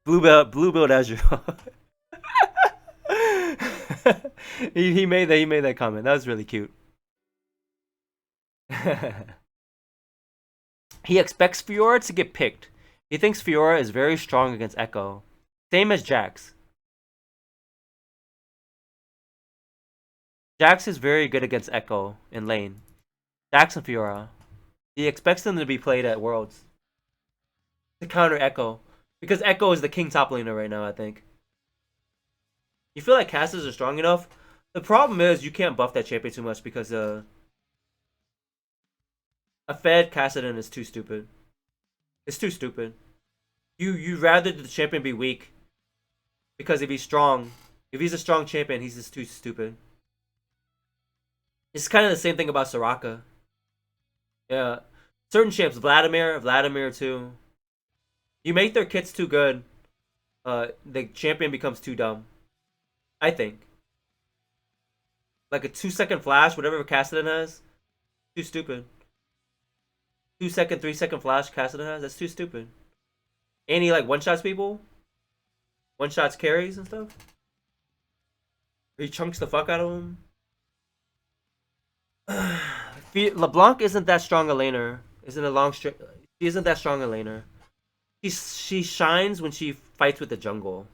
Blue Build Ezreal. he made that comment. That was really cute. He expects Fiora to get picked. He thinks Fiora is very strong against Echo. Same as Jax. Jax is very good against Echo in lane. Jax and Fiora. He expects them to be played at Worlds. To counter Echo. Because Echo is the king top laner right now, I think. You feel like casters are strong enough? The problem is you can't buff that champion too much because a fed Kassadin is too stupid. It's too stupid. You rather the champion be weak. Because if he's a strong champion, he's just too stupid. It's kind of the same thing about Soraka. Yeah. Certain champs, Vladimir too. You make their kits too good, the champion becomes too dumb. I think. Like a 2-second flash, whatever Kassadin has, too stupid. 2-second, 3-second flash Kassadin has, that's too stupid. And he like one-shots people. One-shots carries and stuff. He chunks the fuck out of them. LeBlanc isn't that strong a laner. She isn't that strong a laner. She shines when she fights with the jungle.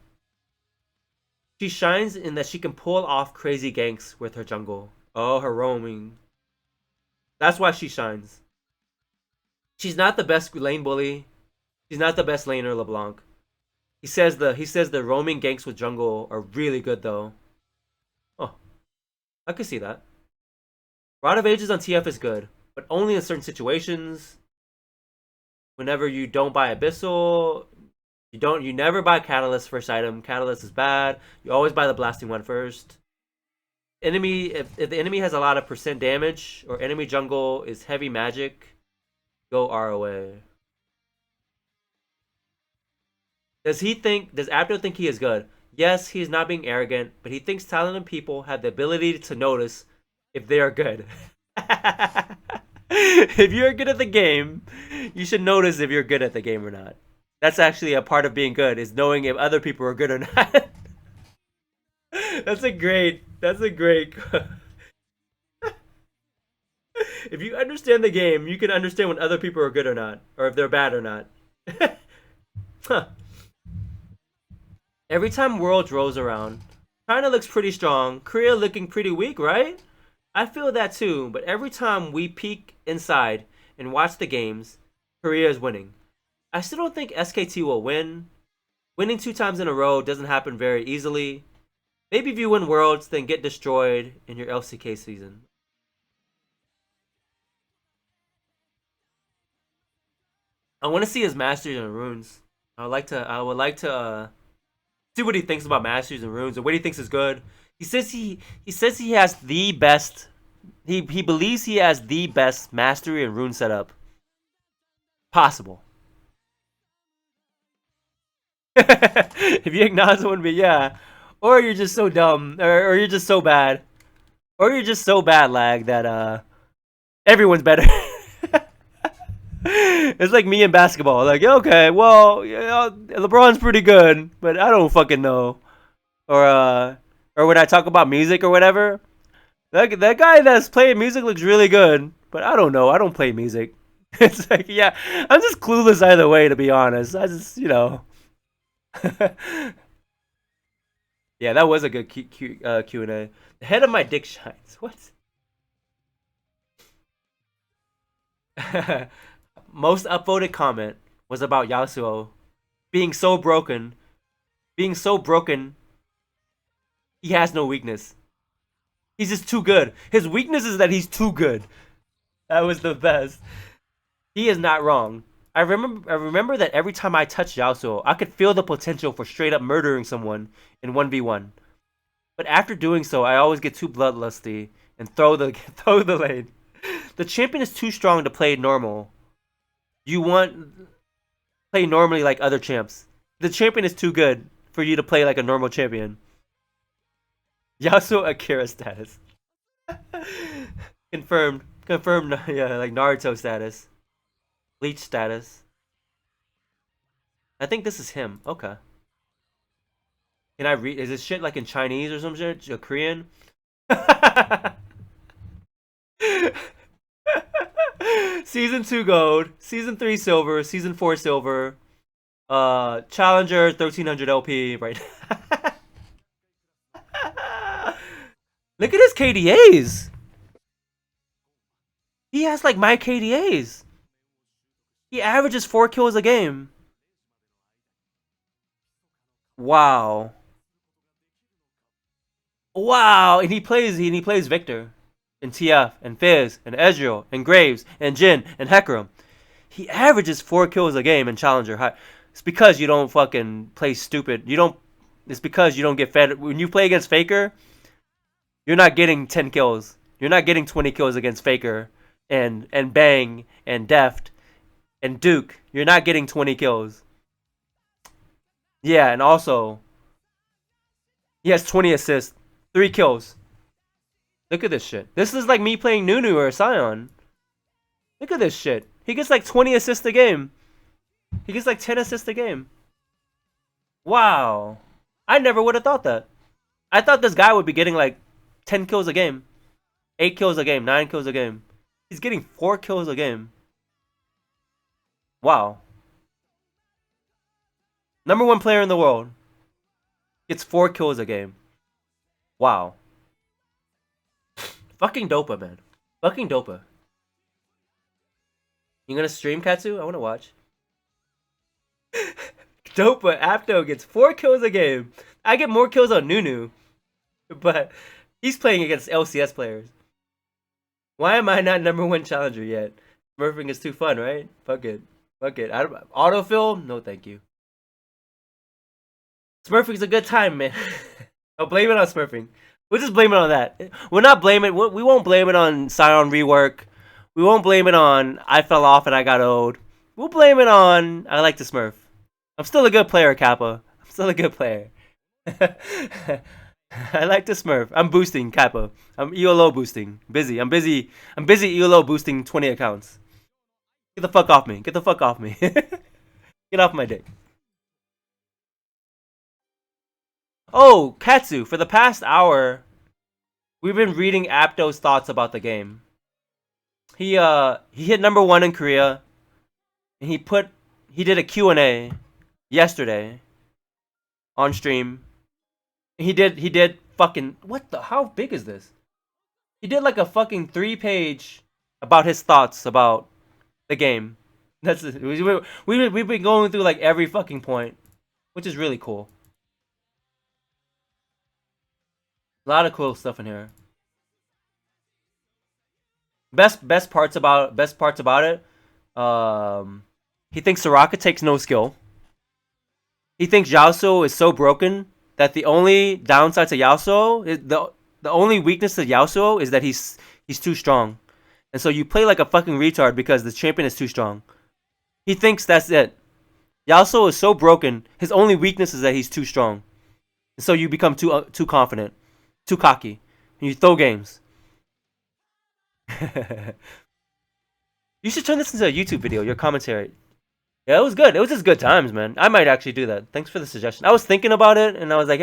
She shines in that she can pull off crazy ganks with her jungle. Oh, her roaming. That's why she shines. She's not the best lane bully. She's not the best laner, LeBlanc. He says the roaming ganks with jungle are really good though. Oh, I could see that. Rod of Ages on TF is good, but only in certain situations. Whenever you don't buy Abyssal, you never buy Catalyst first item. Catalyst is bad. You always buy the blasting one first. If the enemy has a lot of % damage or enemy jungle is heavy magic, go ROA. Does APdo think he is good? Yes, he is not being arrogant, but he thinks talented people have the ability to notice if they are good. If you're good at the game, you should notice if you're good at the game or not. That's actually a part of being good, is knowing if other people are good or not. That's a great If you understand the game, you can understand when other people are good or not, or if they're bad or not. Huh. Every time Worlds rolls around, China looks pretty strong, Korea looking pretty weak, right? I feel that too, but every time we peek inside and watch the games, Korea is winning. I still don't think SKT will win. Winning 2 times in a row doesn't happen very easily. Maybe if you win Worlds, then get destroyed in your LCK season. I want to see his Masters and Runes. I would like to see what he thinks about Masters and Runes, or what he thinks is good. He says he has the best. He believes he has the best Mastery and Rune setup possible. If you acknowledge it, wouldn't be, yeah. Or you're just so dumb, or you're just so bad, or you're just so bad, lag, that everyone's better. It's like me in basketball. Like, okay, well, yeah, LeBron's pretty good, but I don't fucking know. Or when I talk about music or whatever, that guy that's playing music looks really good, but I don't know. I don't play music. It's like, yeah, I'm just clueless either way, to be honest. I just, Yeah, that was a good Q&A. The head of my dick shines. What? Most upvoted comment was about Yasuo being so broken. Being so broken, he has no weakness. He's just too good. His weakness is that he's too good. That was the best. He is not wrong. I remember that every time I touched Yasuo, I could feel the potential for straight up murdering someone in 1v1. But after doing so, I always get too bloodlusty and throw the throw the lane. The champion is too strong to play normal. You want play normally like other champs. The champion is too good for you to play like a normal champion. Yasuo Akira status. Confirmed. Confirmed. Yeah, like Naruto status. Bleach status. I think this is him. Okay. Can I read? Is this shit like in Chinese or some shit? Or Korean? Season 2 gold, season 3 silver, season 4 silver, challenger 1300 LP, right? Look at his KDAs. He has like my KDAs. He averages 4 kills a game. Wow. Wow, and he plays Victor and TF and Fizz and Ezreal and Graves and Jin and Hecarim. He averages 4 kills a game in Challenger High. It's because you don't fucking play stupid. You don't. It's because you don't get fed. When you play against Faker, you're not getting 10 kills. You're not getting 20 kills against Faker and Bang and Deft and Duke. You're not getting 20 kills. Yeah, and also he has 20 assists, 3 kills. Look at this shit. This is like me playing Nunu or Sion. Look at this shit. He gets like 20 assists a game. He gets like 10 assists a game. Wow. I never would have thought that. I thought this guy would be getting like 10 kills a game, 8 kills a game, 9 kills a game. He's getting 4 kills a game. Wow. Number 1 player in the world gets 4 kills a game. Wow. Fucking Dopa, man. Fucking Dopa. You gonna stream Katsu? I wanna watch. Dopa APdo gets 4 kills a game. I get more kills on Nunu, but he's playing against LCS players. Why am I not number 1 challenger yet? Smurfing is too fun, right? Fuck it. Fuck it. Autofill? No, thank you. Smurfing's a good time, man. I'll blame it on Smurfing. We'll just blame it on that. We're not blaming. We won't blame it on Scion rework. We won't blame it on I fell off and I got old. We'll blame it on I like to Smurf. I'm still a good player, Kappa. I'm still a good player. I like to Smurf. I'm boosting Kappa. I'm ELO boosting. Busy. I'm busy. I'm busy ELO boosting 20 accounts. Get the fuck off me. Get the fuck off me. Get off my dick. Oh, Katsu, for the past hour, we've been reading APdo's thoughts about the game. He hit number 1 in Korea, and he did a Q&A yesterday on stream. He did fucking how big is this? He did like a fucking 3-page about his thoughts about the game. We've been going through like every fucking point, which is really cool. A lot of cool stuff in here. Best parts about it. He thinks Soraka takes no skill. He thinks Yasuo is so broken that the only downside to Yasuo is the only weakness to Yasuo is that he's too strong, and so you play like a fucking retard because the champion is too strong. He thinks that's it. Yasuo is so broken. His only weakness is that he's too strong, and so you become too confident, too cocky, and you throw games. You should turn this into a YouTube video. Your commentary. Yeah, it was good. It was just good times, man. I might actually do that. Thanks for the suggestion. I was thinking about it, and I was like,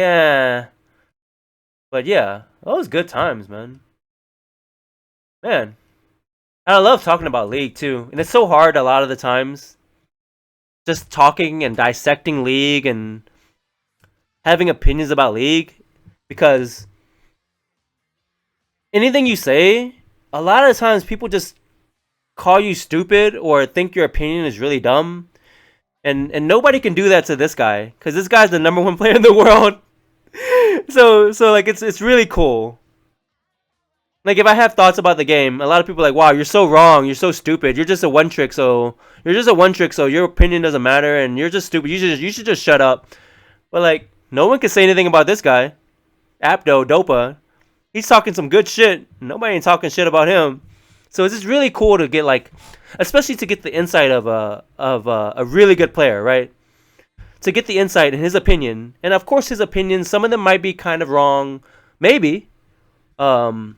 But yeah, that was good times, man. Man. And I love talking about League, too. And it's so hard a lot of the times. Just talking and dissecting League and having opinions about League. Because anything you say, a lot of times people just call you stupid or think your opinion is really dumb. And nobody can do that to this guy, because this guy's the number 1 player in the world. so like it's really cool. Like, if I have thoughts about the game, a lot of people are like, wow, you're so wrong, you're so stupid, you're just a one trick, so your opinion doesn't matter, and you're just stupid. You should just shut up. But like, no one can say anything about this guy, APdo Dopa. He's talking some good shit. Nobody ain't talking shit about him. So it's just really cool to get like, especially to get the insight of a really good player, right? To get the insight and his opinion, and of course his opinions, some of them might be kind of wrong, maybe. Um,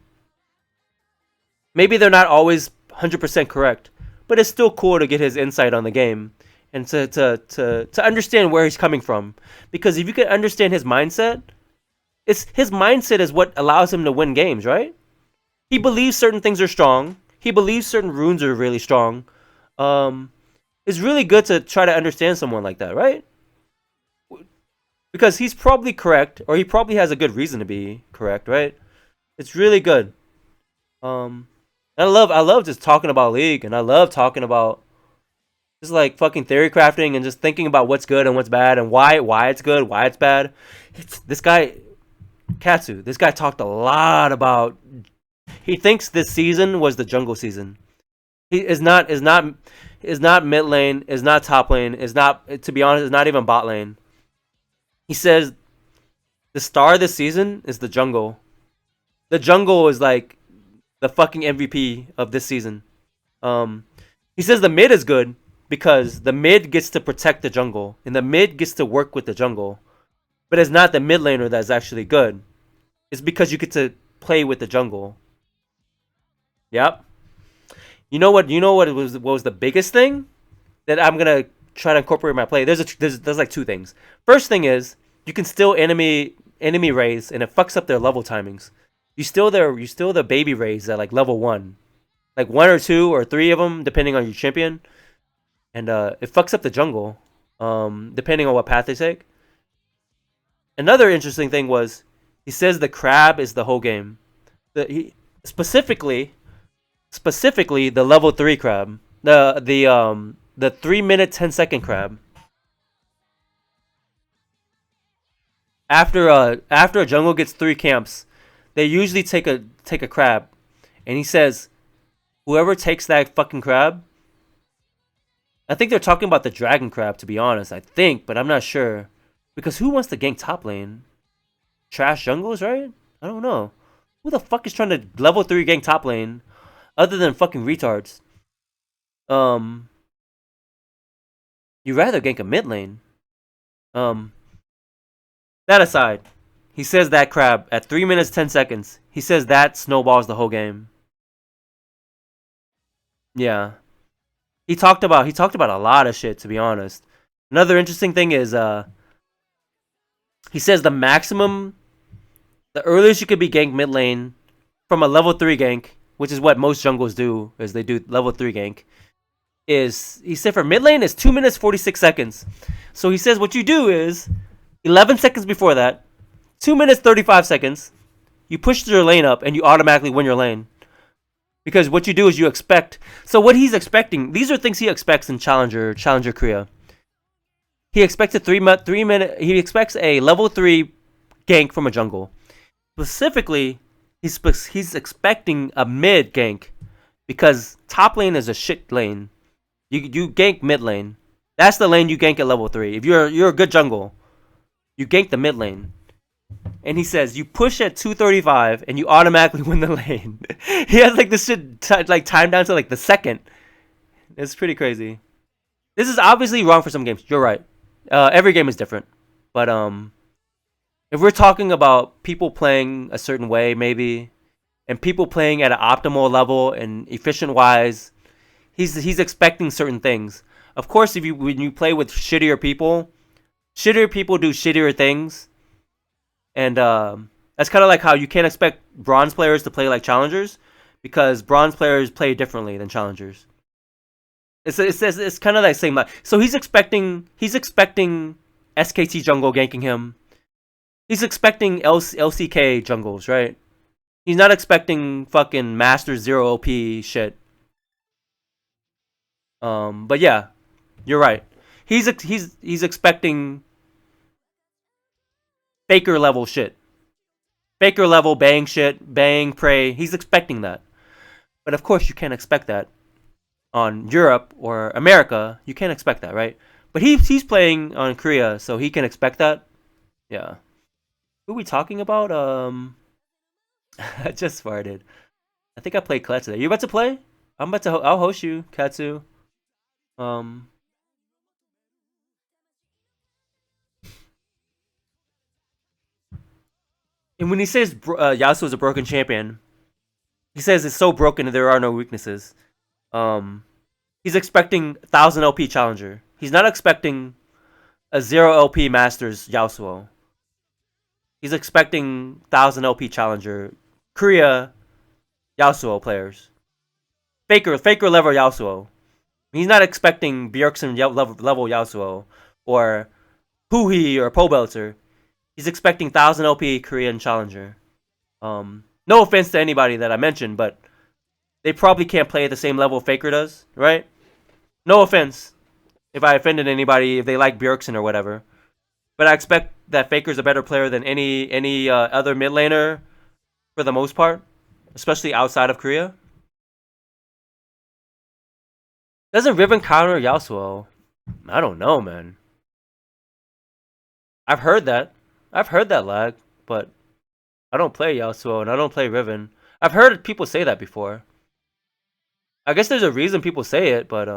Maybe they're not always 100% correct, but it's still cool to get his insight on the game and to understand where he's coming from. Because if you can understand his mindset, it's his mindset is what allows him to win games, right? He believes certain things are strong. He believes certain runes are really strong. Um, it's really good to try to understand someone like that, right? Because he's probably correct, or he probably has a good reason to be correct, right? It's really good. Um, I love just talking about League, and I love talking about just like fucking theory crafting and just thinking about what's good and what's bad and why it's good, why it's bad. This guy Katsu. This guy talked a lot about. He thinks this season was the jungle season. He is not mid lane, is not top lane, is not, to be honest, is not even bot lane. He says the star of this season is the jungle. The jungle is like the fucking MVP of this season. Um, he says the mid is good because the mid gets to protect the jungle and the mid gets to work with the jungle, but it's not the mid laner that's actually good. It's because you get to play with the jungle. Yep. You know what? What was the biggest thing that I'm gonna try to incorporate in my play? There's like two things. First thing is you can still enemy raise and it fucks up their level timings. You still the baby raise at like level 1, like 1 or 2 or 3 of them depending on your champion, and it fucks up the jungle, depending on what path they take. Another interesting thing was he says the crab is the whole game. He specifically the level 3 crab, the 3 minute 10 second crab. After a jungle gets 3 camps, they usually take a crab, and he says whoever takes that fucking crab. I think they're talking about the dragon crab, to be honest. I think, but I'm not sure, because who wants to gank top lane? Trash jungles, right? I don't know. Who the fuck is trying to level 3 gank top lane, other than fucking retards? Um, you rather gank a mid lane. Um, that aside, he says that crab at 3 minutes 10 seconds. He says that snowballs the whole game. Yeah. He talked about a lot of shit, to be honest. Another interesting thing is he says the earliest you could be ganked mid lane from a level 3 gank, which is what most jungles do, is they do level 3 gank, is he said for mid lane is 2 minutes 46 seconds. So he says what you do is 11 seconds before that, 2 minutes 35 seconds, you push your lane up and you automatically win your lane. Because what you do is you expect. So what he's expecting, these are things he expects in Challenger Korea. He expects a 3 minute. He expects a level 3 gank from a jungle. Specifically, he's expecting a mid gank, because top lane is a shit lane. You gank mid lane. That's the lane you gank at level 3. If you're a good jungle, you gank the mid lane. And he says you push at 235 and you automatically win the lane. He has like this shit like timed down to like the second. It's pretty crazy. This is obviously wrong for some games. You're right. Every game is different. But if we're talking about people playing a certain way, maybe, and people playing at an optimal level and efficient wise, he's expecting certain things. Of course, when you play with shittier people do shittier things. And that's kind of like how you can't expect bronze players to play like challengers, because bronze players play differently than challengers. It's kind of that same. So he's expecting SKT jungle ganking him. He's expecting LCK jungles, right? He's not expecting fucking Master Zero OP shit. But yeah, you're right. He's expecting Faker level shit. Faker level, bang shit, bang, pray. He's expecting that. But of course, you can't expect that on Europe or America. You can't expect that, right? But he's playing on Korea, so he can expect that. Yeah. Who are we talking about? I just farted. I think I played Colette today. You about to play? I'm about to. I'll host you, Katsu. Um, and when he says Yasuo is a broken champion, he says it's so broken that there are no weaknesses. Um, he's expecting 1000 LP challenger. He's not expecting a 0 LP Masters Yasuo. He's expecting 1000 LP challenger Korea Yasuo players. Faker level Yasuo. He's not expecting Bjergsen level Yasuo or Huhi or Pobelter. He's expecting 1000 LP Korean challenger. No offense to anybody that I mentioned, but they probably can't play at the same level Faker does, right? No offense if I offended anybody, if they like Bjergsen or whatever. But I expect that Faker's a better player than any other mid laner for the most part, especially outside of Korea. Doesn't Riven counter Yasuo? I don't know, man. I've heard that. I've heard that lag, but I don't play Yasuo and I don't play Riven. I've heard people say that before. I guess there's a reason people say it, but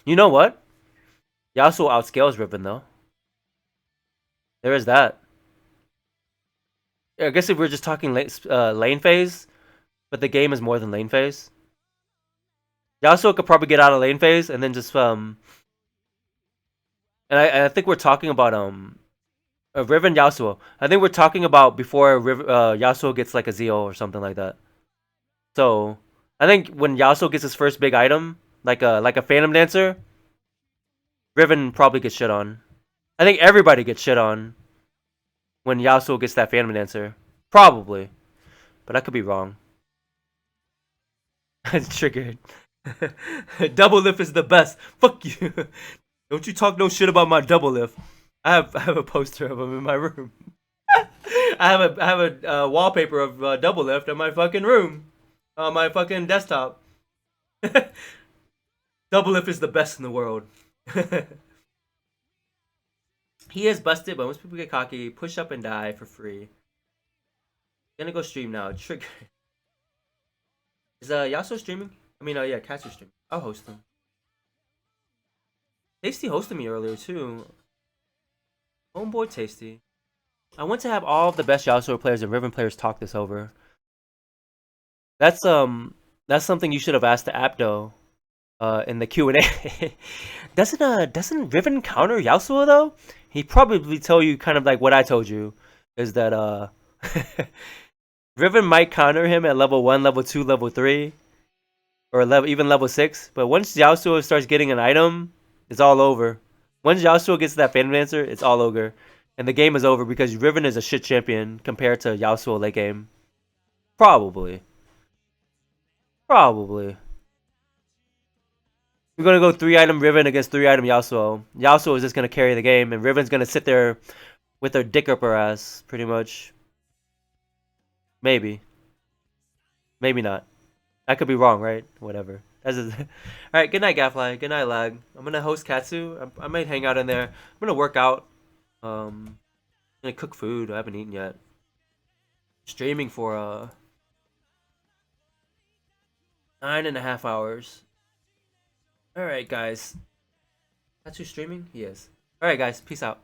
you know what? Yasuo outscales Riven though. There is that. I guess if we're just talking lane phase, but the game is more than lane phase. Yasuo could probably get out of lane phase and then just and I think we're talking about Riven Yasuo. I think we're talking about before Yasuo gets like a Zeal or something like that. So I think when Yasuo gets his first big item, like a Phantom Dancer, Riven probably gets shit on. I think everybody gets shit on when Yasuo gets that Phantom Dancer. Probably. But I could be wrong. Triggered. Double lift is the best. Fuck you. Don't you talk no shit about my double lift. I have a poster of him in my room. I have a wallpaper of double lift in my fucking room, on my fucking desktop. Double lift is the best in the world. He is busted, but most people get cocky, push up and die for free. Gonna go stream now. Trigger. Is Yasuo streaming? I mean, yeah, Katsu streaming. I'll host him. Tasty hosted me earlier too. Homeboy Tasty. I want to have all of the best Yasuo players and Riven players talk this over. That's something you should have asked the APdo in the Q&A. doesn't Riven counter Yasuo though? He probably tell you kind of like what I told you, is that Riven might counter him at level 1, level 2, level 3, or even level 6, but once Yasuo starts getting an item, it's all over. Once Yasuo gets that Phantom Dancer, it's all over. And the game is over because Riven is a shit champion compared to Yasuo late game. Probably. Probably. We're gonna go 3-item Riven against 3-item Yasuo. Yasuo is just gonna carry the game, and Riven's gonna sit there with her dick up her ass, pretty much. Maybe. Maybe not. I could be wrong, right? Whatever. Alright, good night, Gafly. Good night, Lag. I'm gonna host Katsu. I might hang out in there. I'm gonna work out. I'm gonna cook food. I haven't eaten yet. Streaming for 9.5 hours. Alright, guys. Katsu streaming? He is. Alright, guys. Peace out.